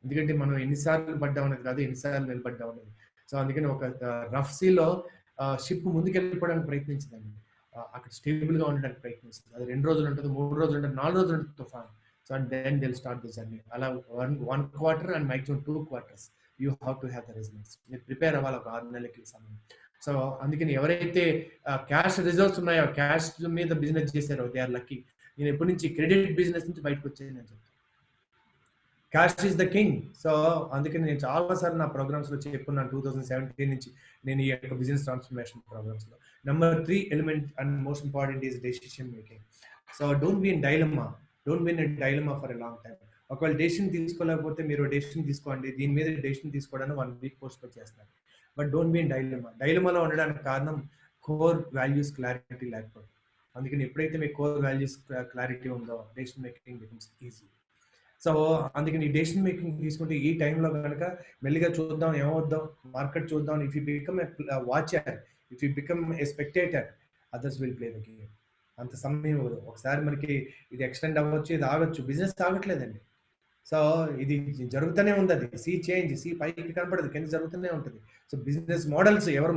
ఎందుకంటే మనం ఎన్నిసార్లు పడ్డాం అనేది కాదు, ఎన్నిసార్లు నిలబడ్డాం అనేది. సో అందుకని ఒక రఫ్ సీలో షిప్ ముందుకు వెళ్ళిపోవడానికి ప్రయత్నించిందండి. అక్కడ స్టేబుల్ గా ఉండడానికి ప్రయత్నిస్తుంది. అది 2 రోజులు ఉంటుంది, 3 రోజులు ఉంటుంది, 4 రోజులు ఉంటుంది తుఫాన్. So and then they'll start the journey. అలా 1 quarter and maximum 2 quarters you have to have the residence. మీరు ప్రిపేర్ అవ్వాలి ఒక 6 నెలలకి సమయం. సో అందుకని ఎవరైతే క్యాష్ రిజర్వ్స్ ఉన్నాయో, క్యాష్ మీద బిజినెస్ చేశారో దే ఆర్ లక్కీ. నేను ఎప్పటి నుంచి క్రెడిట్ బిజినెస్ నుంచి బయటకు వచ్చాను అని చెప్తాను. Cash is the king. So అందుకని నేను చాలాసార్లు నా ప్రోగ్రామ్స్లో చెప్పుకున్నాను. 2017 నుంచి నేను ఈ యొక్క బిజినెస్ ట్రాన్స్ఫర్మేషన్ ప్రోగ్రామ్స్లో. Number 3 element and most important is decision making. So don't be in dilemma, don't be in dilemma for a long time. ఒకవేళ డెసిషన్ తీసుకోలేకపోతే మీరు డెసిషన్ తీసుకోండి, దీని మీద డెసిషన్ తీసుకోవడానికి 1 వీక్ పోస్ట్ చేస్తారు. But don't be in dilemma. డైలమాలో ఉండడానికి కారణం కోర్ వాల్యూస్ క్లారిటీ లేకపోవడం. అందుకని ఎప్పుడైతే మీ కోర్ వాల్యూస్ క్లారిటీ ఉందో decision making becomes easy. So అందుకని ఈ డెసిషన్ మేకింగ్ తీసుకుంటే ఈ టైంలో కనుక మెల్లిగా చూద్దాం, ఏమవుద్దాం, మార్కెట్ చూద్దాం. If you become a watcher, if you become a spectator, others will play the game. అంత సమయం ఇవ్వదు. ఒకసారి మనకి ఇది ఎక్స్టెండ్ అవ్వచ్చు, ఇది ఆగొచ్చు. బిజినెస్ ఆగట్లేదండి. సో ఇది జరుగుతూనే ఉంది. అది సీ చేంజ్, సీ పైకి కనపడదు, కింద జరుగుతూనే ఉంటుంది. సో బిజినెస్ మోడల్స్ ఎవరు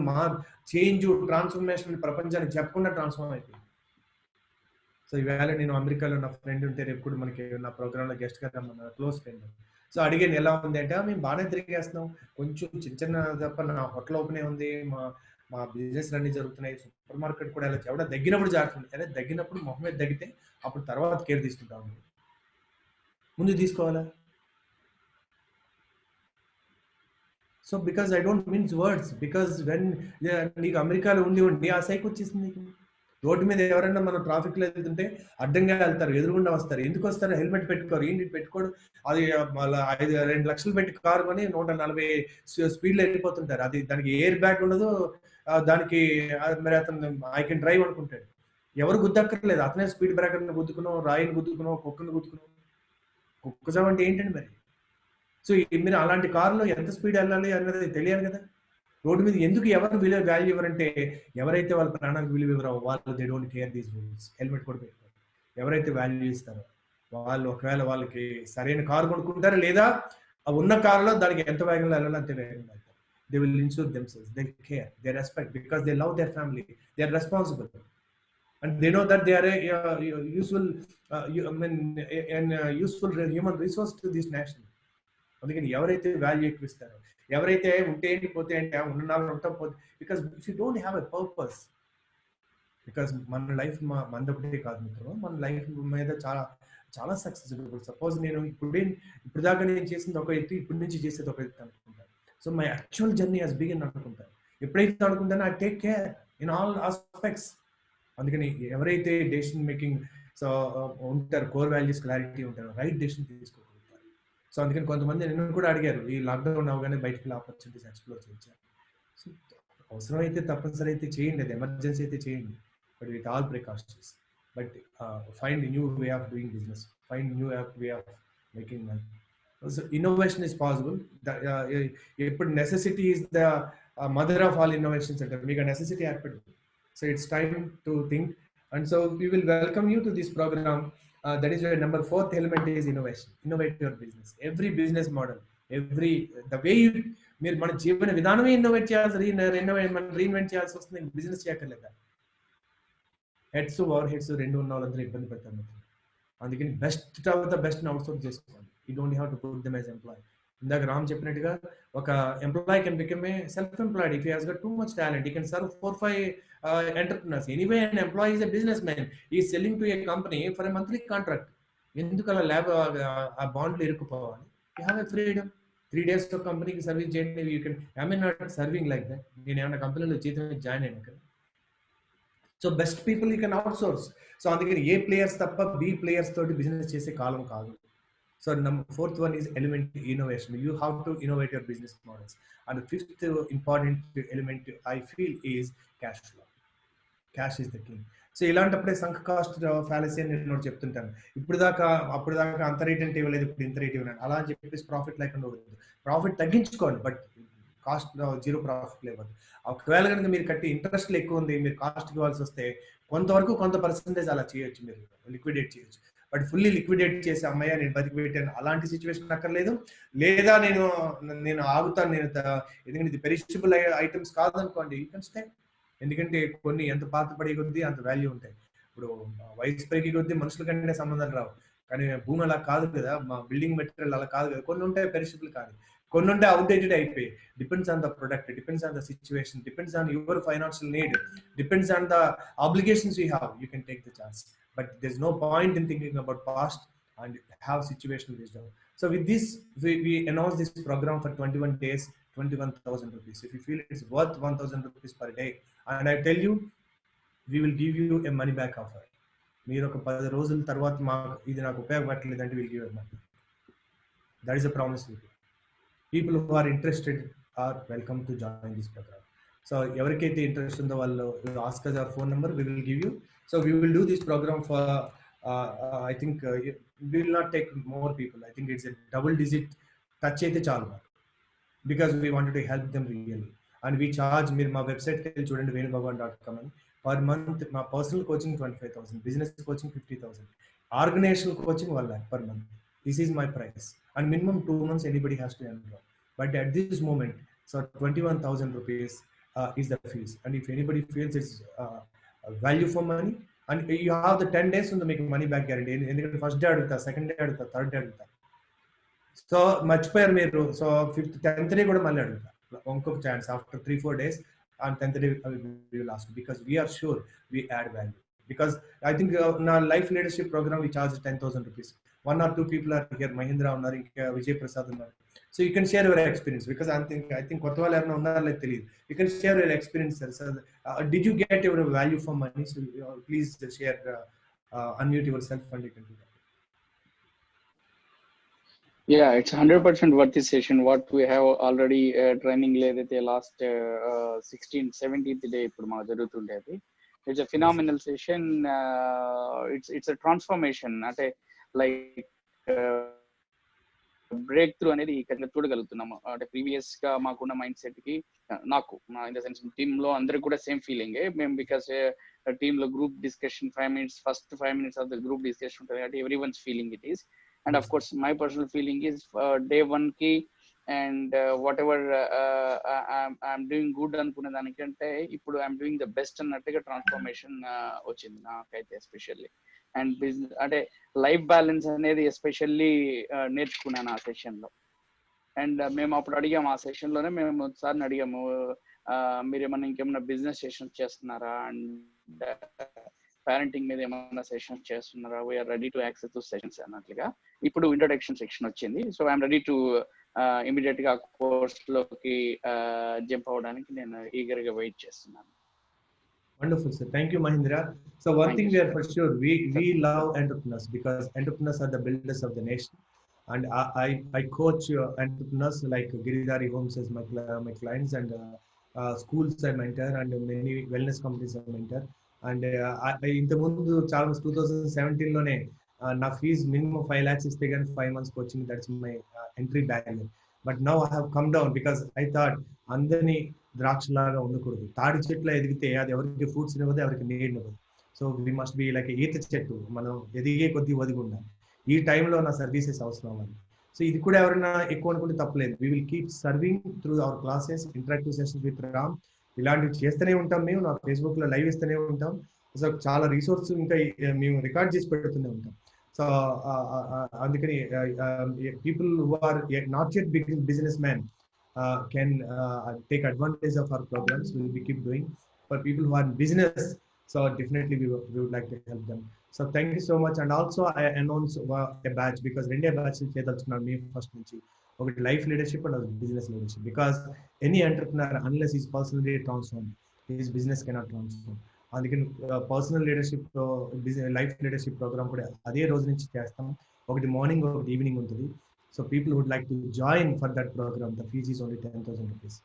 చేంజ్ ట్రాన్స్ఫర్మేషన్ ప్రపంచానికి చెప్పకుండా ట్రాన్స్ఫార్మ్ అయిపోయింది. సో ఈవేళ నేను అమెరికాలో నా ఫ్రెండ్ ఉంటే రేపు కూడా మనకి నా ప్రోగ్రాంలో గెస్ట్ గా రమ్మన్న క్లోజ్ ఫ్రెండ్. సో అడిగాను ఎలా ఉంది అంటే, మేము బాగానే తిరిగేస్తున్నాం, కొంచెం చిన్న చిన్న తప్ప నా హోటల్ ఓపెన్ ఉంది, మా బిజినెస్ అన్ని జరుగుతున్నాయి, సూపర్ మార్కెట్ కూడా వెళ్ళచ్చు. ఎవడ దగ్గినప్పుడు జాగ్రత్త. అదే దగ్గినప్పుడు మొహం మీద దగ్గితే అప్పుడు తర్వాత కేర్ తీసుకుంటాం. ముందు తీసుకోవాలా? So because I don't means words, because when నీకు అమెరికాలో ఉండి ఆ సైకి వచ్చేసింది నీకు. రోడ్డు మీద ఎవరైనా మనం ట్రాఫిక్ లో వెళ్తుంటే అడ్డంగా వెళ్తారు, ఎదురుగుండా వస్తారు. ఎందుకు వస్తారు? హెల్మెట్ పెట్టుకోరు. ఏంటి పెట్టుకోడు? అది 2 లక్షలు పెట్టి కారు కొని 140 స్పీడ్ లో వెళ్ళిపోతుంటారు. అది దానికి ఎయిర్ బ్యాగ్ ఉండదు, దానికి మరి అతను ఐ కెన్ డ్రైవ్ అనుకుంటాడు. ఎవరు గుద్దక్కర్లేదు, అతనే స్పీడ్ బ్రేకర్ని గుద్దుకున్నాం, రాయిని గుద్దుకున్నాం, కుక్కను గుద్దుకున్నాం. కుక్కజం అంటే ఏంటండి మరి? సో మీరు అలాంటి కారులో ఎంత స్పీడ్ వెళ్ళాలి అన్నది తెలియాలి కదా. రోడ్డు మీద ఎందుకు ఎవరు వాల్యూ ఇవ్వరంటే, ఎవరైతే వాళ్ళ ప్రాణానికి విలువ ఇవ్వరో వాళ్ళు they don't care these rules. Helmet కూడా పెట్టుకోరు. ఎవరైతే వాల్యూ ఇస్తారో వాళ్ళు ఒకవేళ వాళ్ళకి సరైన కారు కొనుక్కుంటారు, లేదా ఉన్న కారులో దానికి ఎంత వేగంగా వెళ్ళాలో అంత వేగంగా వెళ్తారు. They will insure themselves, they care, they respect, because they love their family, they are responsible and they know that they are a useful human resource to this nation. అందుకని ఎవరైతే వాల్యూ ఎక్కువ ఇస్తారో, ఎవరైతే ఉంటే ఏంటి పోతే అంటే ఉన్నాళ్ళు ఉంటాం పోతే, because if you don't have a purpose, because మన లైఫ్ మందొకటే కాదు మిత్రులు, మన లైఫ్ మీద చాలా చాలా సక్సెస్. సపోజ్ నేను ఇప్పుడు దాకా నేను చేసింది ఒక ఎత్తు, ఇప్పటి నుంచి చేసేది ఒక ఎత్తు అనుకుంటాను. So my actual journey has begin అనుకుంటాను. ఎప్పుడైతే అనుకుంటానో I take care in all aspects. అందుకని ఎవరైతే డెసిషన్ మేకింగ్ సో ఉంటారు, కోర్ వాల్యూస్ క్లారిటీ ఉంటారు, రైట్ డెసిషన్ తీసుకోగలుగుతారు. సో అందుకని కొంతమంది నిన్ను కూడా అడిగారు, ఈ లాక్డౌన్ అవగానే బయటకు ఆపర్చునిటీస్ ఎక్స్ప్లోర్ చేయించారు. సో అవసరం అయితే తప్పనిసరి అయితే చేయండి, అది ఎమర్జెన్సీ అయితే చేయండి, but with all precautions. But find new way of doing business, find new way of making money. So innovation is possible. ఎప్పుడు necessity is the mother of all innovations అంటారు. మీకు ఆ నెసెసిటీ ఏర్పడింది. So it's time to think, and so we will welcome you to this program. That is where number 4th element is innovation. Innovate your business. Every business model, the way you మీరు మన జీవన విధానమే innovate చేయాల్సి, reinvent చేయాల్సి వస్తుంది. Business చేయక్కర్లేదా? Heads over heads రెండు ఉన్న వాళ్ళందరూ ఇబ్బంది పెడతారు. అందుకని best of the best outsource చేసుకోండి. You don't have to put them as employ. ఇందాక రామ్ చెప్పినట్టుగా ఒక employ can become a self employed if he has got too much talent. He can serve 4-5 entrepreneurs. Anyway, an employee is a businessman. He is selling to a company for a monthly contract. ఎందుకు అలా lab ఆ బాండ్లు ఇరుక్కుపోవాలి? You have a freedom. 3 days తో కంపెనీకి service చేయండి. You can I mean not serving like that. నేను ఏమైనా కంపెనీలో జీతం జాయిన్ అయినా కదా. So best people you can outsource. So అందుకని ఏ ప్లేయర్స్ తప్ప బి ప్లేయర్స్ తోటి బిజినెస్ చేసే కాలం కాదు. So fourth one is element innovation. You have to innovate your business models. And the 5th important element I feel is cash flow. Cash is the king. So ఇలాంటప్పుడే sunk cost fallacy అని నేను చెప్తుంటాను. అప్పుడు దాకా అంత rate అంటే ఇవ్వలేదు, ఇప్పుడు ఇంత రేట్ ఇవ్వలేదు అలా అని చెప్పేసి ప్రాఫిట్ లేకుండా వద్దు. ప్రాఫిట్ తగ్గించుకోండి, బట్ కాస్ట్ 0 ప్రాఫిట్ లేవద్దు. ఒకవేళ కనుక మీరు కట్టి ఇంట్రెస్ట్లు ఎక్కువ ఉంది, మీరు కాస్ట్ ఇవ్వాల్సి వస్తే కొంతవరకు కొంత పర్సెంటేజ్ అలా చేయొచ్చు, మీరు లిక్విడేట్ చేయొచ్చు. బట్ ఫుల్లీ లిక్విడేట్ చేసి అమ్మాయి నేను బతికి పెట్టాను అలాంటి సిచ్యువేషన్ అక్కర్లేదు. లేదా నేను ఆగుతాను, ఎందుకంటే ఇది పెరిషబుల్ ఐటమ్స్ కాదనుకోండి, యూ కెన్ స్టే. ఎందుకంటే కొన్ని ఎంత పాత పడే కొద్దీ అంత వాల్యూ ఉంటాయి. ఇప్పుడు వయసు పెరిగే కొద్దీ మనుషుల కంటే సంబంధాలు రావు, కానీ భూమి అలా కాదు కదా, మా బిల్డింగ్ మెటీరియల్ అలా కాదు కదా. కొన్ని ఉంటాయి పెరిషబుల్ కాదు, కొన్ని ఉంటాయి అవుట్డేటెడ్ అయిపోయి. Depends on the product, depends on the situation, depends on your financial need, depends on the obligations you have. You can take the chance, but there's no point in thinking about past and have situational wisdom. So with this, we announced this program for 21 days, 21,000 rupees. If you feel it's worth 1,000 rupees per day, and I tell you, we will give you a money back offer. మీరు ఒక 10 రోజుల తర్వాత ఇది నాకు ఉపయోగపడలేదంటే will give money. That is a promise. People who are interested are welcome to join this programme. So ఎవరికైతే interest ఉందో వాళ్ళు ask us our phone number, we will give you. So we will do this program for I think we will not take more people. I think it's a double digit touch అయితే చాలు, because we wanted to help them really. And we charge, మీరు మా వెబ్సైట్కి వెళ్ళి చూడండి, venubhagan.com అని. Per month మా personal coaching 25,000, business coaching 50,000, organisational coaching 1 lakh per month. This is my price, and minimum 2 months anybody has to enroll. But at this moment, so 21,000 rupees is the fees. And if anybody feels it's value for money, and you have the 10 days to make money back guarantee. ఎందుకంటే first day అడుగుతా, second day అడుగుతా, third day అడుగుతా. So మర్చిపోయారు మీరు, so 5th 10th day కూడా మళ్ళీ అడుగుతా, ఇంకొక chance after 3-4 days. And 10th day we will ask, because we are sure we add value. Because I think in our life leadership program we charge 10,000 rupees. 1 or 2 people are here, Mahindra unnaru, inka Vijay Prasad unnaru. So you can share your experience, because I think kotta vallu evana unnaro like teliyadu. You can share your experience, sir. So, did you get your value for money? So please share, unmute yourself and you can do that. Yeah, it's 100% worth the session. What we have already training the last 16th 17th day ఇప్పుడు మా జరుగుతుండేది. It's a phenomenal session. It's a transformation, అంటే like break through అనేది ఇక్కడ చూడగలుగుతున్నాము. అంటే previous గా మాకున్న mind set కి నాకు ఇన్ ద సెన్స్ టీమ్ లో అందరికి కూడా సేమ్ ఫీలింగ్. మేము బికాస్ టీమ్ లో group discussion 5 minutes, first 5 minutes of the group discussion ఉంటుంది కాబట్టి every once feeling it is. And of course my personal feeling is day 1 ki and whatever I'm doing good అనుకునే దానికంటే ఇప్పుడు I'm doing the best అన్నట్టుగా transformation వచ్చింది నాకైతే especially. And business అంటే life balance అనేది ఎస్పెషల్లీ నేర్చుకున్నాను ఆ సెషన్ లో. అండ్ మేము అప్పుడు అడిగాము, ఆ సెషన్ లోనే మేము సార్ని అడిగాము, మీరు ఏమన్నా ఇంకేమన్నా బిజినెస్ సెషన్స్ చేస్తున్నారా అండ్ పేరెంటింగ్ మీద ఏమైనా సెషన్స్ చేస్తున్నారా, we're ready to access to sessions అన్నట్లుగా. ఇప్పుడు ఇంట్రొడక్షన్ సెక్షన్ వచ్చింది, so I'm ready to immediate గా కోర్స్ లోకి జంప్ అవడానికి నేను ఈగర్ గా వెయిట్ చేస్తున్నాను. Wonderful, sir. Thank you, Mahindra. So one thing we are for sure, we love entrepreneurs, because entrepreneurs are the builders of the nation. And I coach entrepreneurs like Giridhari Homes as my clients, and schools I mentor, and many wellness companies I mentor. And ఇంతకుముందు చాలా 2017 లోనే నా fees minimum 5 lakhs ఇస్తే కానీ 5 months coaching, that's my entry barrier. But now I have come down, because I thought అందరినీ ద్రాక్షలాగా ఉండకూడదు. తాడి చెట్ల ఎదిగితే అది ఎవరికి ఫ్రూట్స్ ఇవ్వదు, ఎవరికి నీడివ్వదు. So we must be like ఈత చెట్టు, మనం ఎదిగే కొద్దీ ఒదిగి ఉండాలి. ఈ టైంలో నా సర్వీసెస్ అవసరం అవ్వాలి. సో ఇది కూడా ఎవరైనా ఎక్కువ అనుకుంటే తప్పలేదు. We will keep serving through our classes, interactive sessions with Ram. ఇలాంటివి చేస్తూనే ఉంటాం. మేము నా ఫేస్బుక్ లో లైవ్ ఇస్తూనే ఉంటాం. సో చాలా రిసోర్స్ ఇంకా మేము రికార్డ్ చేసి పెడుతూనే ఉంటాం. సో అందుకని people who are not yet business man can take advantage of our programmes. Will be keep doing for people who are in business. So definitely we would like to help them. So thank you so much. And also I announce a batch, because రెండే batch చేయదలుచున్నాను మీ first నుంచి. ఒకటి life leadership and business leadership. Because any entrepreneur unless is personally transform, his business cannot transform. అందుకని personal leadership, life leadership programme కూడా అదే రోజు నుంచి చేస్తాం. ఒకటి మార్నింగ్, ఒకటి ఈవినింగ్ ఉంటుంది. So people would like to join for that programme. The fees is only 10,000 rupees.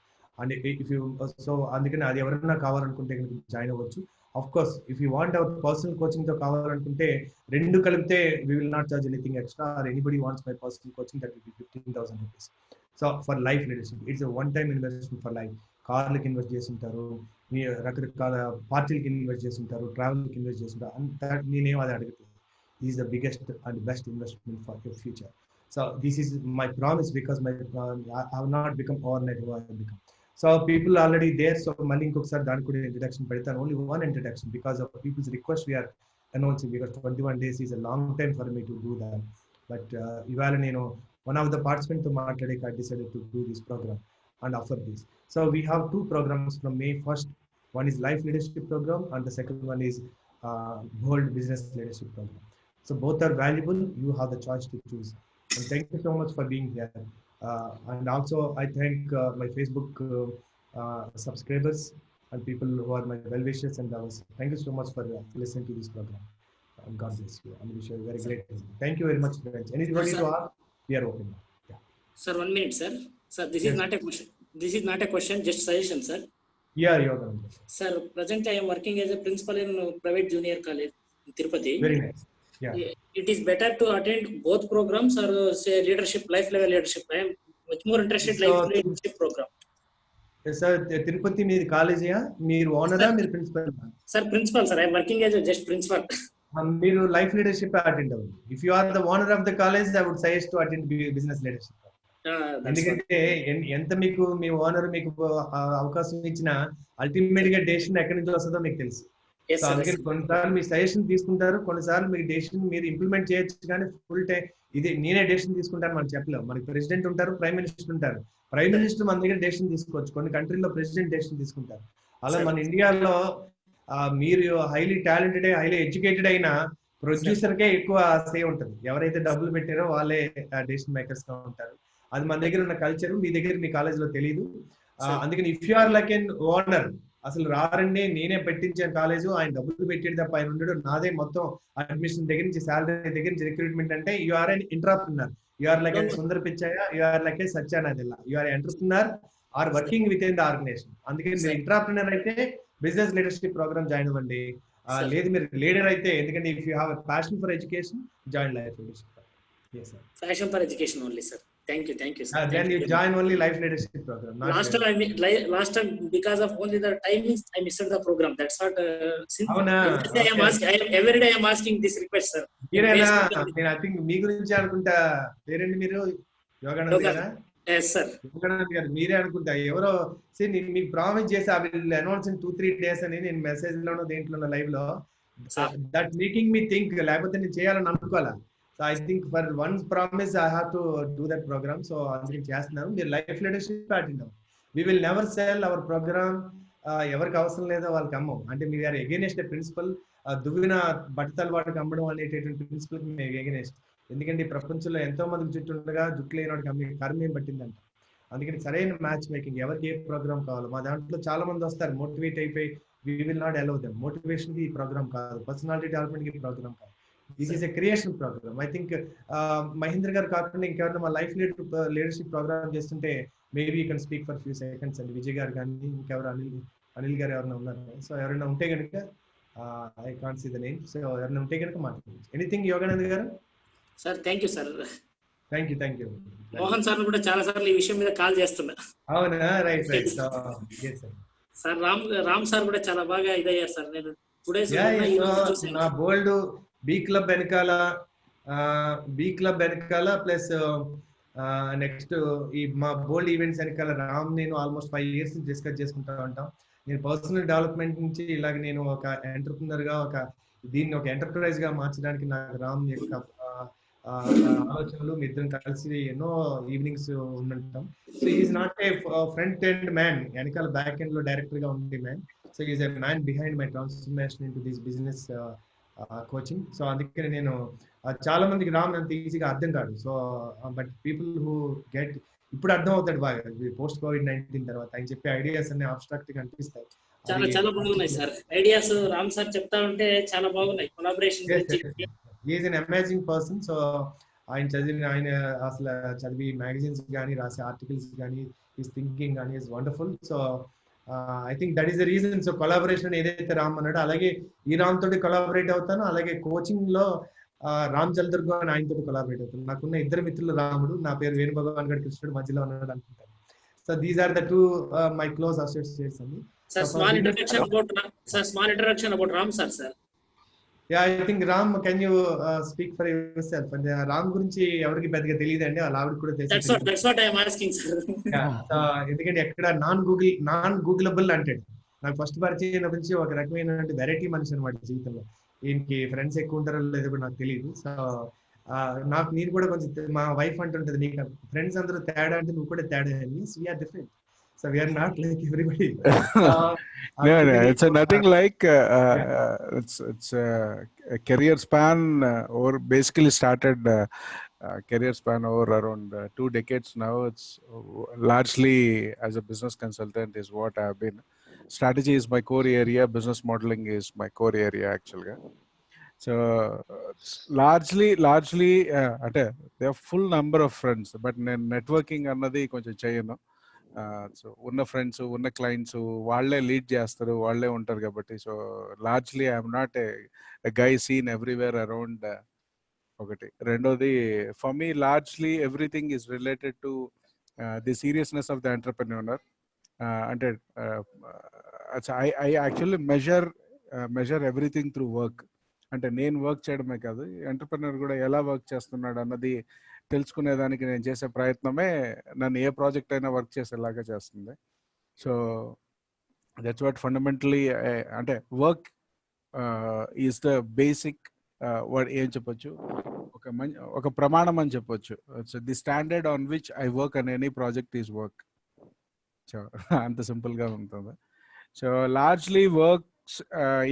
And if you so అందుకని అది ఎవరైనా కావాలనుకుంటే జాయిన్ అవ్వచ్చు. Of course if you want our personal coaching తో కావాలనుకుంటే రెండు కలిపితే we will not charge anything extra, or anybody wants my personal coaching, that will be 15,000 rupees. So for life leadership, it's a one time investment for life. కార్లకి invest చేసి ఉంటారు, రకరకాల పార్టీలకి invest చేసి ఉంటారు, ట్రావెల్కి ఇన్వెస్ట్ చేసి ఉంటారు. నేనేం అది అడగట్లేదు. is the biggest and best investment for your future. So this is my promise, because I have not become overnight who I have become. So people already there. So మళ్ళీ ఇంకొకసారి దానికి కూడా introduction పెడతాను. Only one introduction because of people's request we are announcing, because 21 days is a long time for me to do that. But ఇవాళ నేను one of the participants తో మాట్లాడి I decided to do this program and offer this. So we have two programs from May 1st. One is Life Leadership Program, and the second one is Bold Business Leadership Program. So both are valuable. You have the choice to choose. And thank you so much for being here. And also I thank my Facebook subscribers and people who are my well-wishers and lovers. Thank you so much for listening to this program. And God bless you. I wish you a very great day. Thank you very much, friends. Anybody to ask? We are open. Yeah. Sir, 1 minute, sir. Sir, this is not a question. This is not a question, just suggestion, sir. Yeah, you're going to. Sir, presently I am working as a principal in private junior college in Tirupati. Very nice. Yeah. It is better to attend both programs or say leadership, life level leadership. I am much more interested in life leadership program. Sir, Tirupati meedi college ya? Meer owner a meer principal? Sir, principal, sir. I am working as a just principal. Meer life leadership attend avvali. If you are the owner of the college, I would suggest to attend business leadership. ఎందుకంటే ఎంత మీకు మీ owner మీకు అవకాశం ఇచ్చినా ultimate గా decision ఎక్కడి నుంచి వస్తుందో మీకు తెలుసు. సో అందుకని కొన్నిసార్లు మీ సజెషన్ తీసుకుంటారు, కొన్నిసార్లు మీకు డెసిషన్ మీరు ఇంప్లిమెంట్ చేయొచ్చు, కానీ ఫుల్ టైం ఇది నేనే డెసిషన్ తీసుకుంటాను మనం చెప్పలేము. మనకి ప్రెసిడెంట్ ఉంటారు, ప్రైమ్ మినిస్టర్ ఉంటారు. ప్రైమ్ మినిస్టర్ మన దగ్గర డెసిషన్ తీసుకోవచ్చు, కొన్ని కంట్రీలో ప్రెసిడెంట్ డెసిషన్ తీసుకుంటారు. అలా మన ఇండియాలో మీరు హైలీ టాలెంటెడ్ హైలీ ఎడ్యుకేటెడ్ అయిన ప్రొడ్యూసర్ కే ఎక్కువ సే ఉంటుంది. ఎవరైతే డబ్బులు పెట్టారో వాళ్ళే డెసిషన్ మేకర్స్ గా ఉంటారు. అది మన దగ్గర ఉన్న కల్చర్ మీ దగ్గర మీ కాలేజ్ లో తెలియదు. అందుకని if you are like an owner, అసలు రారండి నేనే పెట్టించాను కాలేజ్, ఆయన డబ్బులు పెట్టేది తప్ప ఆయన ఉండడు, నాదే మొత్తం అడ్మిషన్ దగ్గర నుంచి శాలరీ దగ్గర నుంచి రిక్రూట్మెంట్ అంటే you are N entrepreneur. You are like N Sundar Pichaiah, you are like a Satya Nadella. You are entrepreneur are working with in the organisation. అందుకని మీరు ఎంటర్‌ప్రెన్యూర్ అయితే బిజినెస్ లీడర్షిప్ ప్రోగ్రామ్ జాయిన్ అవ్వండి. లేదు మీరు లీడర్ అయితే, ఎందుకంటే if you have a passion for education, join life leadership. Yes sir. Passion for education only, sir. Thank you, sir. Then you join only life leadership program. Last time because of only the timings I missed the program. That's what since okay. every day I am asking this request, sir. I think మీ గురించి అనుకుంటా. పేరేంటి మీరు? యోగానంద్ గారా? Yes sir. Yoganand గారు మీరే అనుకుంటా. ఎవరో మీకు ప్రామిస్ చేసి I will announce in 2-3 days అని నేను మెసేజ్ లోనో దేంట్లోనో లైవ్ లో, దట్ మేకింగ్ మీ థింక్, లేకపోతే నేను చేయాలని అనుకోవాలా. So I think for one promise I have to do that program. So అందుకని చేస్తున్నాను. మీరు లైఫ్ లీడర్షిప్ అటెండ్ అవ్వండి. We will never sell our program. ఎవరికి అవసరం లేదో వాళ్ళకి అమ్మం. అంటే మీరు ఆర్ ఎగైనెస్ట్ ప్రిన్సిపల్. దువ్విన బట్టతల వాటికి అమ్మడం అనేటటువంటి ప్రిన్సిపల్ మేము ఎగైనెస్ట్. ఎందుకంటే ఈ ప్రపంచంలో ఎంతో మందికి జుట్టు ఉండగా జుట్టు లేని వాడికి అమ్మే కర్మ ఏం పట్టిందంట. అందుకని సరైన మ్యాచ్ మేకింగ్, ఎవరికి ఏ ప్రోగ్రామ్ కావాలో. మా దాంట్లో చాలా మంది వస్తారు మోటివేట్ అయిపోయి, we will not allow them. Motivation కి ఈ ప్రోగ్రామ్ కాదు, పర్సనాలిటీ డెవలప్మెంట్ కి ప్రోగ్రామ్ కాదు. This is a creation program. I think Mahindra garu kaakunda inkevarna ma life leadership program chestunte maybe you can speak for few seconds. And Vijay garu gaani inkevaru Anil garu evarna unnaru. So evarna unte ganuka I can't see the name. So evarna unte ganuka maatladadu. Anything Yoganand garu? Sir, thank you sir. Thank you. Mohan sir kuda chaala sarlu ee vishayam meeda call chestunna. Avuna, right. So yes sir. Sir Ram sir kuda chaala baga idayyaru sir. Nenu today na bold B club వెనకాల plus next ఈ మా బోల్డ్ events వెనకాల రామ్ నేను almost 5 years నుంచి discuss చేసుకుంటా ఉంటాం. నేను personal development నుంచి ఇలాగ నేను ఒక ఎంటర్‌ప్రెన్యూర్ గా దీన్ని ఒక ఎంటర్ప్రైజ్ గా మార్చడానికి నాకు రామ్ యొక్క ఆలోచనలు, మీ ఇద్దరం కలిసి ఎన్నో ఈవినింగ్స్ ఉంటుంటాం. So is not a front end man, వెనకాల బ్యాక్ ఎండ్ లో డైరెక్టర్ గా ఉండే man. So is a man behind my transformation into this business coaching. So అందుకని నేను చాలా మందికి రామ్ అంత ఈజీగా అర్థం కాదు. So but people who get ఇప్పుడు అర్థం అవుతాడు బాగా పోస్ట్ COVID-19 తర్వాత. ఆయన చెప్పే ఐడియాస్ అన్ని అబ్స్ట్రాక్ట్ గా అనిపిస్తాయి. చాలా బాగున్నాయి సార్ ఐడియాస్. రామ్ సార్ చెప్తా ఉంటే చాలా బాగున్నాయి. Collaboration is N amazing person. So ఆయన అసలు చదివి మ్యాగజైన్స్ కానీ రాసే ఆర్టికల్స్ కానీ హిస్ థింకింగ్ కానీ is wonderful. So I think that is the reason. So collaboration ఏదైతే రామ్ అన్నాడో అలాగే ఈ రామ్ తోటి కొలాబరేట్ అవుతాను. అలాగే కోచింగ్ లో రామ్ జల్దుర్గ అని ఆయన తోటి కొలాబరేట్ అవుతాను. నాకున్న ఇద్దరు మిత్రులు రాముడు, నా పేరు వేణు భగవాన్ గడ్ కృష్ణుడు మధ్యలో ఉన్నాడు అనుకుంటాను. So these are the two my close associates అండి. Sir, small introduction about Ram sir. Yeah I think Ram can you speak for yourself అంటే రామ్ గురించి ఎవరికి పెద్దగా తెలియదండి, వాళ్ళ ఆవిడ కూడా That's what I am asking, sir. ఎందుకంటే ఎక్కడ నాన్ గూగులబుల్ అంటాడు. నాకు ఫస్ట్ పరిచయం నుంచి ఒక రకమైన వెరైటీ మనిషి అనమాట జీవితంలో. ఈయనకి ఫ్రెండ్స్ ఎక్కువ ఉంటారో లేదో కూడా నాకు తెలియదు. సో నాకు నేను కూడా కొంచెం మా వైఫ్ అంటుంటది, నీకు ఫ్రెండ్స్ అందరూ తేడా అంటే నువ్వు కూడా తేడా అని. We are different, so we are not like everybody. No, it's nothing like it's a career span or basically started career span over around 2 decades now. It's largely as a business consultant is what I have been. Strategy is my core area. Business modeling is my core area actually. So largely అంటే they have full number of friends, but networking అన్నది కొంచెం చేయను. So ఉన్న friends ఉన్న clients వాళ్ళే lead చేస్తారు, వాళ్ళే ఉంటారు కాబట్టి. So largely I'm not a guy seen everywhere around. ఒకటి. రెండోది for me largely everything is related to the seriousness of the entrepreneur. అంటే I actually measure everything through work. అంటే నేను వర్క్ చేయడమే కాదు, ఎంటర్ప్రెన్యూర్ కూడా ఎలా వర్క్ చేస్తున్నాడు అన్నది తెలుసుకునేదానికి నేను చేసే ప్రయత్నమే నన్ను ఏ ప్రాజెక్ట్ అయినా వర్క్ చేసేలాగా చేస్తుంది. సో దట్స్ వాట్ ఫండమెంటలీ అంటే work is the basic word ఏం చెప్పొచ్చు, ఒక ప్రమాణం అని చెప్పొచ్చు. The standard on which I work and any project is work. So అంత సింపుల్గా ఉంటుంది. సో లార్జ్లీ వర్క్స్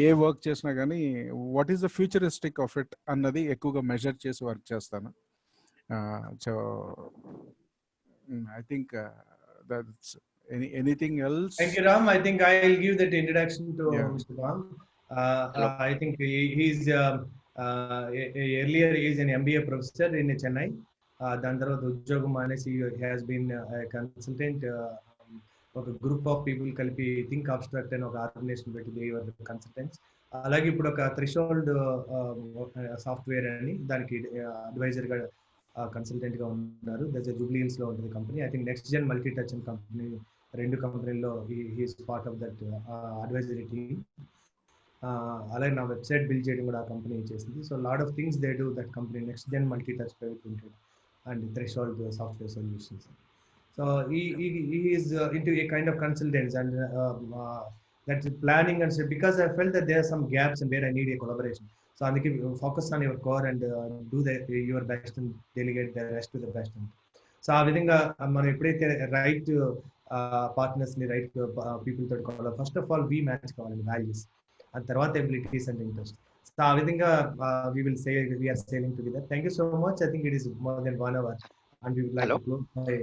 ఏ వర్క్ చేసినా కానీ what is the futuristic of it అన్నది ఎక్కువగా మెజర్ చేసి వర్క్ చేస్తాను. So I think that's anything else. Thank you, Ram. I think I'll give that introduction to Mr. Ram. I think he's earlier he's an MBA professor in Chennai. దాని తర్వాత ఉద్యోగం అనేసి has been a consultant. ఒక group of people కలిపి think abstract అని ఒక organisation పెట్టి consultants. అలాగే ఇప్పుడు ఒక థ్రెషోల్డ్ సాఫ్ట్వేర్ అని దానికి అడ్వైజర్గా కన్సల్టెంట్ గా ఉన్నారు. జూబ్లీ హిల్స్ లో ఉంటుంది company. I think next gen multi touch అనే కంపెనీ, 2 కంపెనీల్లో he is part of that advisory team. అలాగే నా వెబ్సైట్ బిల్డ్ చేయడం కూడా ఆ కంపెనీ చేసింది. So lot of things they do that company, next gen multi touch private limited and threshold software solutions. So he is into a kind of consultants and that planning and so, because I felt that there are some gaps and where I need a collaboration. So అందుకే focus on your core and do your best and delegate the rest to the best. So ఆ విధంగా మనం ఎప్పుడైతే right partners ని right people తోటి కావాలి, first of all we match కావాలి values, ఆ తర్వాత ఎబిలిటీస్ అండ్ ఇంట్రెస్ట్. సో ఆ విధంగా we will say we are sailing together. Thank you so much. I think it is more than 1 hour. And we would like to close by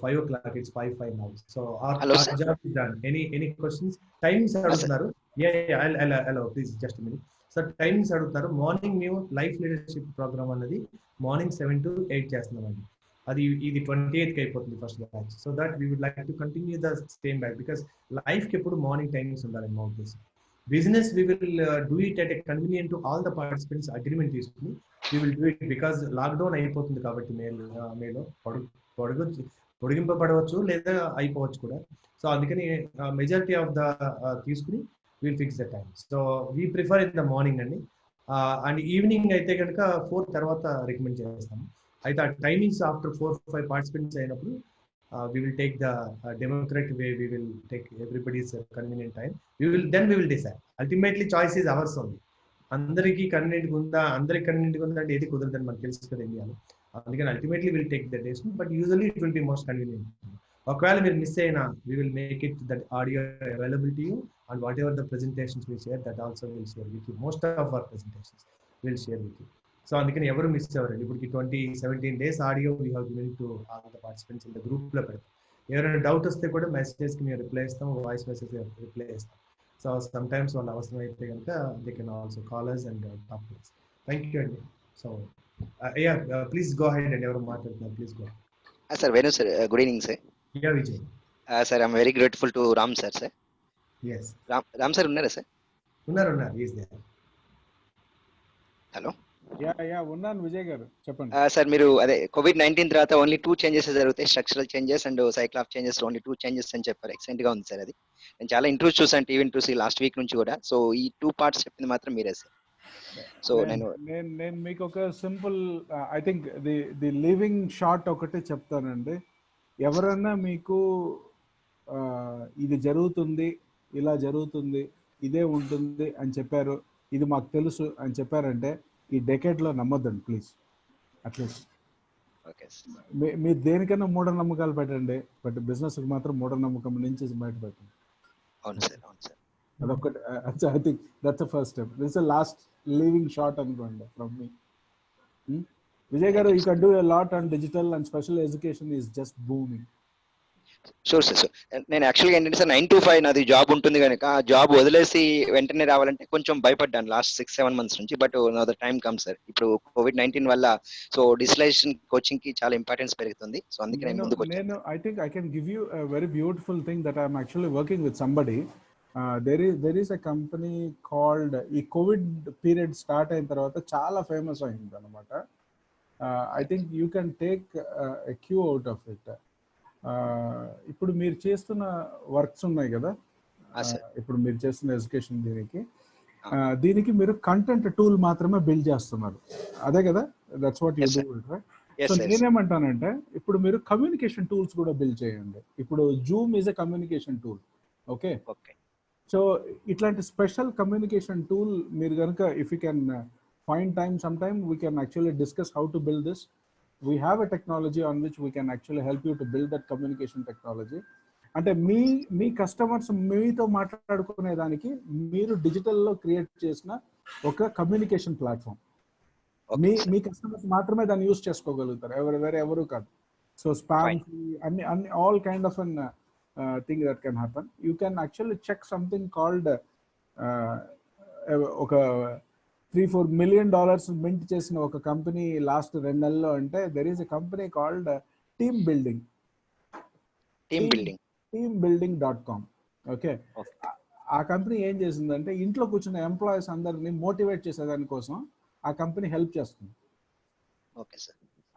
5 o'clock. It's 5:05 now. So our job is done. Any questions? Times adugunaru. Yeah, I'll please just a minute. So times adugunaru. Morning మేము life leadership programme అన్నది morning 7 to 8 చేస్తున్నామండి. అది ఇది 28th కి అయిపోతుంది first batch. So that we would like to continue the same batch because life కి ఎప్పుడు morning timings ఉండాలి. మా ఉద్దేశం business we will do it at a convenient to all the participants agreement తీసుకుని we will do it because lockdown అయిపోతుంది కాబట్టి మేలో పొడిగింపబడవచ్చు లేదా అయిపోవచ్చు కూడా. సో అందుకని మెజారిటీ ఆఫ్ ద తీసుకుని will fix the time. So we prefer in the morning అండి. అండ్ ఈవినింగ్ అయితే కనుక 4 తర్వాత రికమెండ్ చేస్తాము. అయితే ఆ టైమింగ్స్ ఆఫ్టర్ 4-5 పార్టిసిపెంట్స్ అయినప్పుడు we will take the democratic way. We will take everybody's convenient time. We will decide. Ultimately choice is ours only. అందరికి convenient ఉందా, అందరికి కన్వీనియంట్ ఉందా అంటే ఏది కుదరదని మనకు తెలుసు కదా ఇండియాలో. అందుకని ultimately will take the decision, but usually it will be most convenient. ఒకవేళ మీరు మిస్ అయినా we will make it that audio available to you and whatever the presentations we share that also will share with you. Most of our presentations will share with you. So అందుకని ఎవరు miss అవ్వరండి. ఇప్పటికి 17 days audio we have given to all the participants in the గ్రూప్లో పెడతాం. ఎవరైనా doubt వస్తే కూడా మెసేజ్కి మేము reply ఇస్తాం, వాయిస్ మెసేజ్ రిప్లై ఇస్తాం. సో సమ్ టైమ్స్ వాళ్ళు అవసరం అయితే కనుక they can also call us and talk to us. Thank you అండి. సో ప్లీజ్ గో అహెడ్ అండి. ఎవరు మాట్లాడుతున్నారు please go ahead. Sir Venu sir, good evening sir. Yeah Vijay sir, I'm very grateful to Ram sir. Sir yes Ram sir ఉన్నారా sir? ఉన్నారు is there. Hello. Yeah ఉన్నాను విజయ్ గారు, చెప్పండి. Sir మీరు అదే COVID-19 తర్వాత ఓన్లీ 2 చేంజెస్ జరుగుతాయి, structural changes and cycle of changes, only 2 changes అని చెప్పారు. ఎక్సలెంట్ గా ఉంది సార్. అది నేను చాలా ఇంట్రెస్ట్ చూసాను టీవీ చూసి లాస్ట్ వీక్ నుంచి కూడా. సో ఈ 2 పార్ట్స్ చెప్పింది మాత్రం మీరే సార్. సో నేను నేను మీకు ఒక simple I think the living short ఒకటే చెప్తానండి. ఎవరన్నా మీకు ఇది జరుగుతుంది, ఇలా జరుగుతుంది, ఇదే ఉంటుంది అని చెప్పారు, ఇది మాకు తెలుసు అని చెప్పారంటే ఈ డెకేడ్లో నమ్మొద్దండి ప్లీజ్. అట్లీస్ట్ మీరు దేనికైనా మూఢనమ్మకాలు పెట్టండి, బట్ బిజినెస్కి మాత్రం మూఢనమ్మకం నుంచి బయటపెట్టండి. అవును సార్, అవును సార్. అదొకటి. I think that's the first step. This is last living short అనుకోండి ఫ్రమ్ మీ. విజయ్ గారు, you can do a lot on digital and special education is just booming. Sure sir. నేను యాక్చువల్గా ఏంటంటే సార్ 9 to 5 నాది job ఉంటుంది కనుక ఆ జాబ్ వదిలేసి వెంటనే రావాలంటే కొంచెం భయపడ్డాను లాస్ట్ 6-7 months నుంచి. But now the time come sir. ఇప్పుడు COVID-19 వల్ల సో డిజిటలైజేషన్ కోచింగ్ కి చాలా ఇంపార్టెన్స్ పెరుగుతుంది. సో అందుకే నేను ముందుకు వచ్చాను. I think I can give you a very beautiful thing that I'm actually working with somebody. there is a company called ఈ కోవిడ్ పీరియడ్ స్టార్ట్ అయిన తర్వాత చాలా ఫేమస్ అయింది అనమాట. I think you can take a cue out of it. ఇప్పుడు మీరు చేస్తున్న works ఉన్నాయి కదా, ఇప్పుడు మీరు చేస్తున్న ఎడ్యుకేషన్ దీనికి మీరు కంటెంట్ టూల్ మాత్రమే బిల్డ్ చేస్తున్నారు, అదే కదా? That's what you do, right? So నేనేమంటానంటే ఇప్పుడు మీరు కమ్యూనికేషన్ టూల్స్ కూడా బిల్డ్ చేయండి. ఇప్పుడు Zoom is a communication tool. Okay, so ఇట్లాంటి స్పెషల్ కమ్యూనికేషన్ టూల్ మీరు కనుక if you can find time some time we can actually discuss how to build this. We have a technology on which we can actually help you to build that communication technology. అంటే మీ customers మీతో మాట్లాడుకునే దానికి మీరు డిజిటల్లో create చేసిన ఒక communication platform. మీ customers మాత్రమే దాన్ని use చేసుకోగలుగుతారు, ఎవరు కాదు. సో స్పామ్ అన్ని all kind of an thing that can happen. You can actually check something called ఒక $3-4 million మింట్ చేసిన ఒక కంపెనీ లాస్ట్ 2 నెలల్లో అంటే there is a company called teambuilding.com. Okay, ఆ కంపెనీ ఏం చేసిందంటే ఇంట్లో కూర్చున్న ఎంప్లాయీస్ అందరినీ మోటివేట్ చేసేదానికోసం ఆ కంపెనీ హెల్ప్ చేస్తుంది.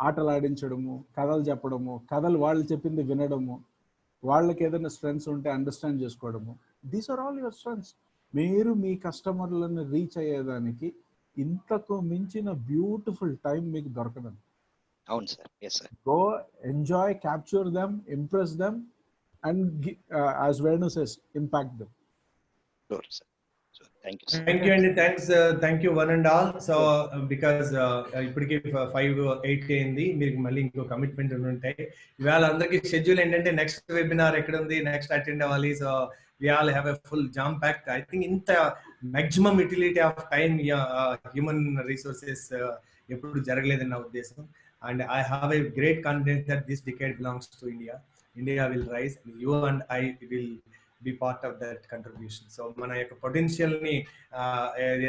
ఆటలు ఆడించడము, కథలు చెప్పడము, కథలు వాళ్ళు చెప్పింది వినడము, వాళ్ళకి ఏదైనా స్ట్రెంగ్స్ ఉంటే అండర్స్టాండ్ చేసుకోవడము. These are all your strengths. మీరు మీ కస్టమర్లను రీచ్ అయ్యేదానికి ఇంతకు మించిన బ్యూటిఫుల్ టైం మీకు దొరకదండి. అవును sir, yes sir. Go enjoy, capture them, impress them, and as Venu says, impact them. Sure sir. So thank you sir. Thank you and thank you one and all. So because ఇప్పటికి 5-8 అయింది, మీకు మళ్ళీ ఇంకో commitment ఉంటాయి. ఇవాళ అందరికి schedule ఏంటంటే next webinar ఎక్కడ ఉంది, నెక్స్ట్ అటెండ్ అవ్వాలి. So we all have a full jam packed. I think in the maximum utility of time human resources eppudu jaragaledu na uddesham, and I have a great confidence that this decade belongs to India will rise, and you and I will be part of that contribution. So mana yokka potential ni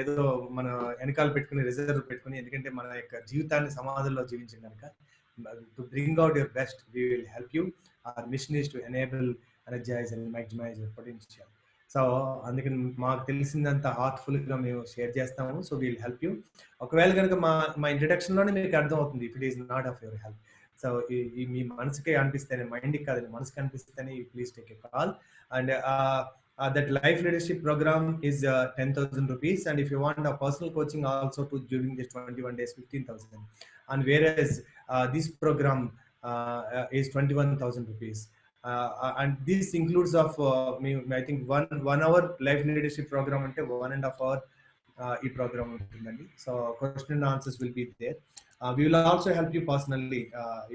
edo mana enikal pettukoni reserve pettukoni, endukante mana yokka jeevithanni samadhanlo jeevincham ganaka to bring out your best, we will help you. Our mission is to enable, energize and maximize your potential. So అందుకని మాకు తెలిసిందంత హార్ట్ఫుల్గా మేము share చేస్తాము. So we'll help you. ఒకవేళ కనుక మా ఇంట్రడక్షన్లోనే మీకు అర్థం అవుతుంది if it is not of your help. So ఈ మీ మనసుకే అనిపిస్తేనే, మైండ్కి కాదు మనసుకి అనిపిస్తేనే please take a call. And that life leadership program is 10,000 rupees, and if you want a personal coaching also to during this 21 days 15,000, and whereas this program is 21,000 rupees. And this includes of I think one hour life leadership program ante 1.5 hour ee program untundandi. So question and answers will be there. We will also help you personally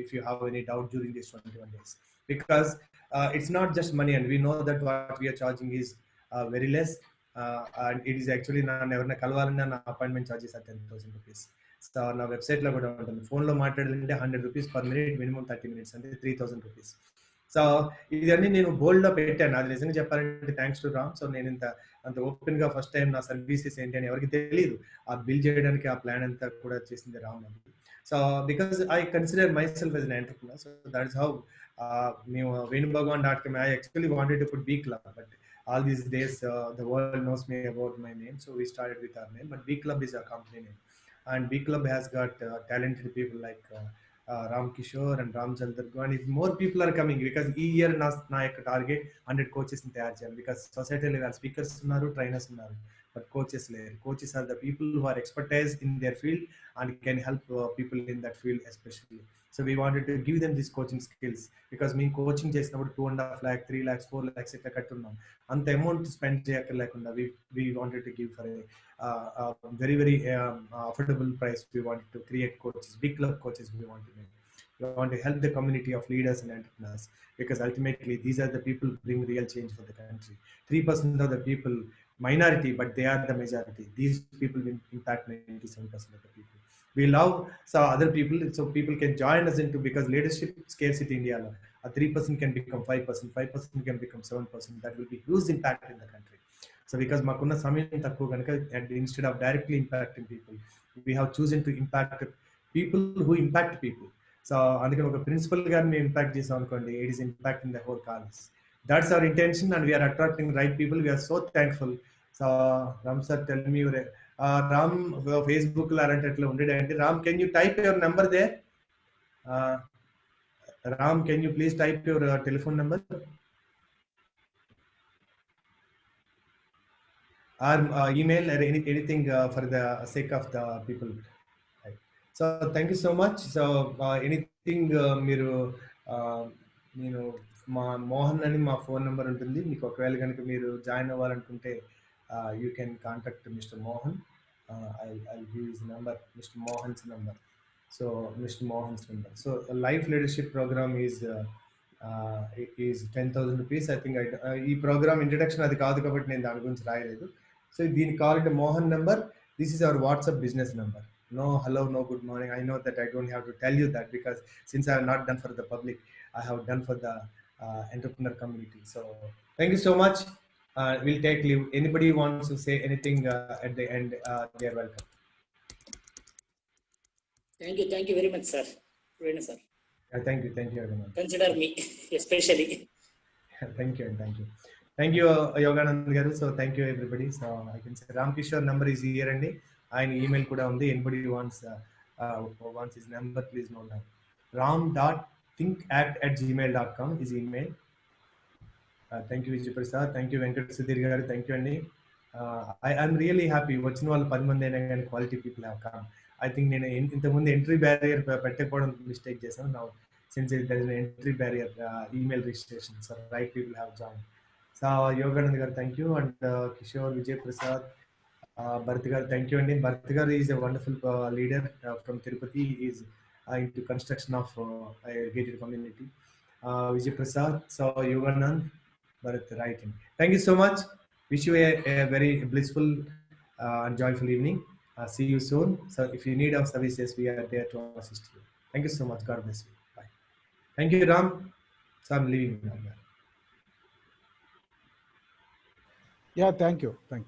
if you have any doubt during these 21 days, because it's not just money, and we know that what we are charging is very less, and it is actually na evarna kalvalana na appointment charges are 10,000 rupees. So na website lo kuda untundi. Phone lo maatladalante 100 rupees per minute, minimum 30 minutes ante 3,000 rupees. So ఇదన్నీ నేను బోల్డ్లో పెట్టాను. అది నిజంగా చెప్పాలంటే thanks to Ram. So నేను అంత ఓపెన్గా first time నా సర్వీసెస్ ఏంటి అని ఎవరికి తెలియదు. ఆ బిల్ చేయడానికి ఆ ప్లాన్ అంతా కూడా చేసింది రామ్ అని. So because I consider myself as an entrepreneur. So that is how మేము venubhagwan.com I actually wanted to put V Club, but all these days the world knows me about my name, so we started with our name. But V Club is our company name, and V Club has got talented people like Ram Kishore and Ram Jaldargu, and if more people are coming, because ఈ year నా యొక్క target 100 coaches ని తయారు చేయాలి. Because సొసైటీలో speakers ఉన్నారు, trainers ఉన్నారు, but coaches layer. Coaches are the people who are expertise in their field and can help people in that field especially. So we wanted to give them these coaching skills because మేము coaching చేసినప్పుడు 2.5 lakh 3 lakhs 4 lakhs ఇట్లా కట్టున్నాం. అంత amount spend చేయక్కర్లేకుండా we wanted to give for a very very affordable price. We wanted to create coaches, big club coaches we want to make. We want to help the community of leaders and entrepreneurs because ultimately these are the people who bring real change for the country. 3% of the people minority, but they are the majority. These people will impact 97% of the people. We love so other people, so people can join us into, because leadership scales it India. A 3% can become 5%, 5% can become 7%. That will be huge impact in the country. So because makunna samayam takku ganaka, and instead of directly impacting people, we have chosen to impact people who impact people. So అందుకని ఒక principal గారిని impact చేసాం అనుకోండి, it is impacting the whole college. That's our intention and we are attracting right people. We are so thankful. So Ram sir tell me Ram Facebook లో అలాంటి అట్లా ఉండేదండి. Ram, can you type your number there? Ram, can you please type your telephone number or email or anything for the sake of the people. So thank you so much. So anything మీరు నేను మా మోహన్ అని మా phone number ఉంటుంది. మీకు ఒకవేళ కనుక మీరు జాయిన్ అవ్వాలనుకుంటే you can contact mister Mohan. I give his number, mister Mohan's number. So mister Mohan's number. So life leadership programme is 10,000 rupees. I think ఈ ప్రోగ్రామ్ ఇంట్రడక్షన్ అది కాదు కాబట్టి నేను దాని గురించి రాయలేదు. సో దీనికి కావాలంటే Mohan number. This is our WhatsApp business number. No hello, no good morning. I know that I don't have to tell you that because since I have not done for the public, I have done for the entrepreneur community. So thank you so much. We'll take leave. Anybody wants to say anything at the end, they are welcome. Thank you very much, sir. Very sir. Thank you everyone. Consider me especially. Thank you Yoganand garu. So thank you everybody. So I can say Ram Kishore number is here and ఆయన email కూడా ఉంది. Anybody wants his number please note down. ram.thinkact@gmail.com is email. Thank you Vijay Prasad, thank you Venkata Sudheer garu, thank you అండి. I'm really happy. వచ్చిన వాళ్ళు 10 మంది అయినా కానీ quality people have come. I think నేను ఇంతకుముందు ఎంట్రీ బ్యారియర్ పెట్టకపోవడం మిస్టేక్ చేశాను. Now since there is entry barrier email registration, so right people have join. So Yoganand garu thank you, and Kishore, Vijay Prasad, Bharat garu, thank you. And Bharat garu is a wonderful leader from Tirupati. He is into construction of a gated community. Vijay Prasad, so Yoganand, Bharat, right. Thank you so much. Wish you a very blissful and joyful evening. See you soon. So if you need our services, we are there to assist you. Thank you so much. God bless you. Bye. Thank you, Ram. So I'm leaving now. Yeah, thank you. Bye.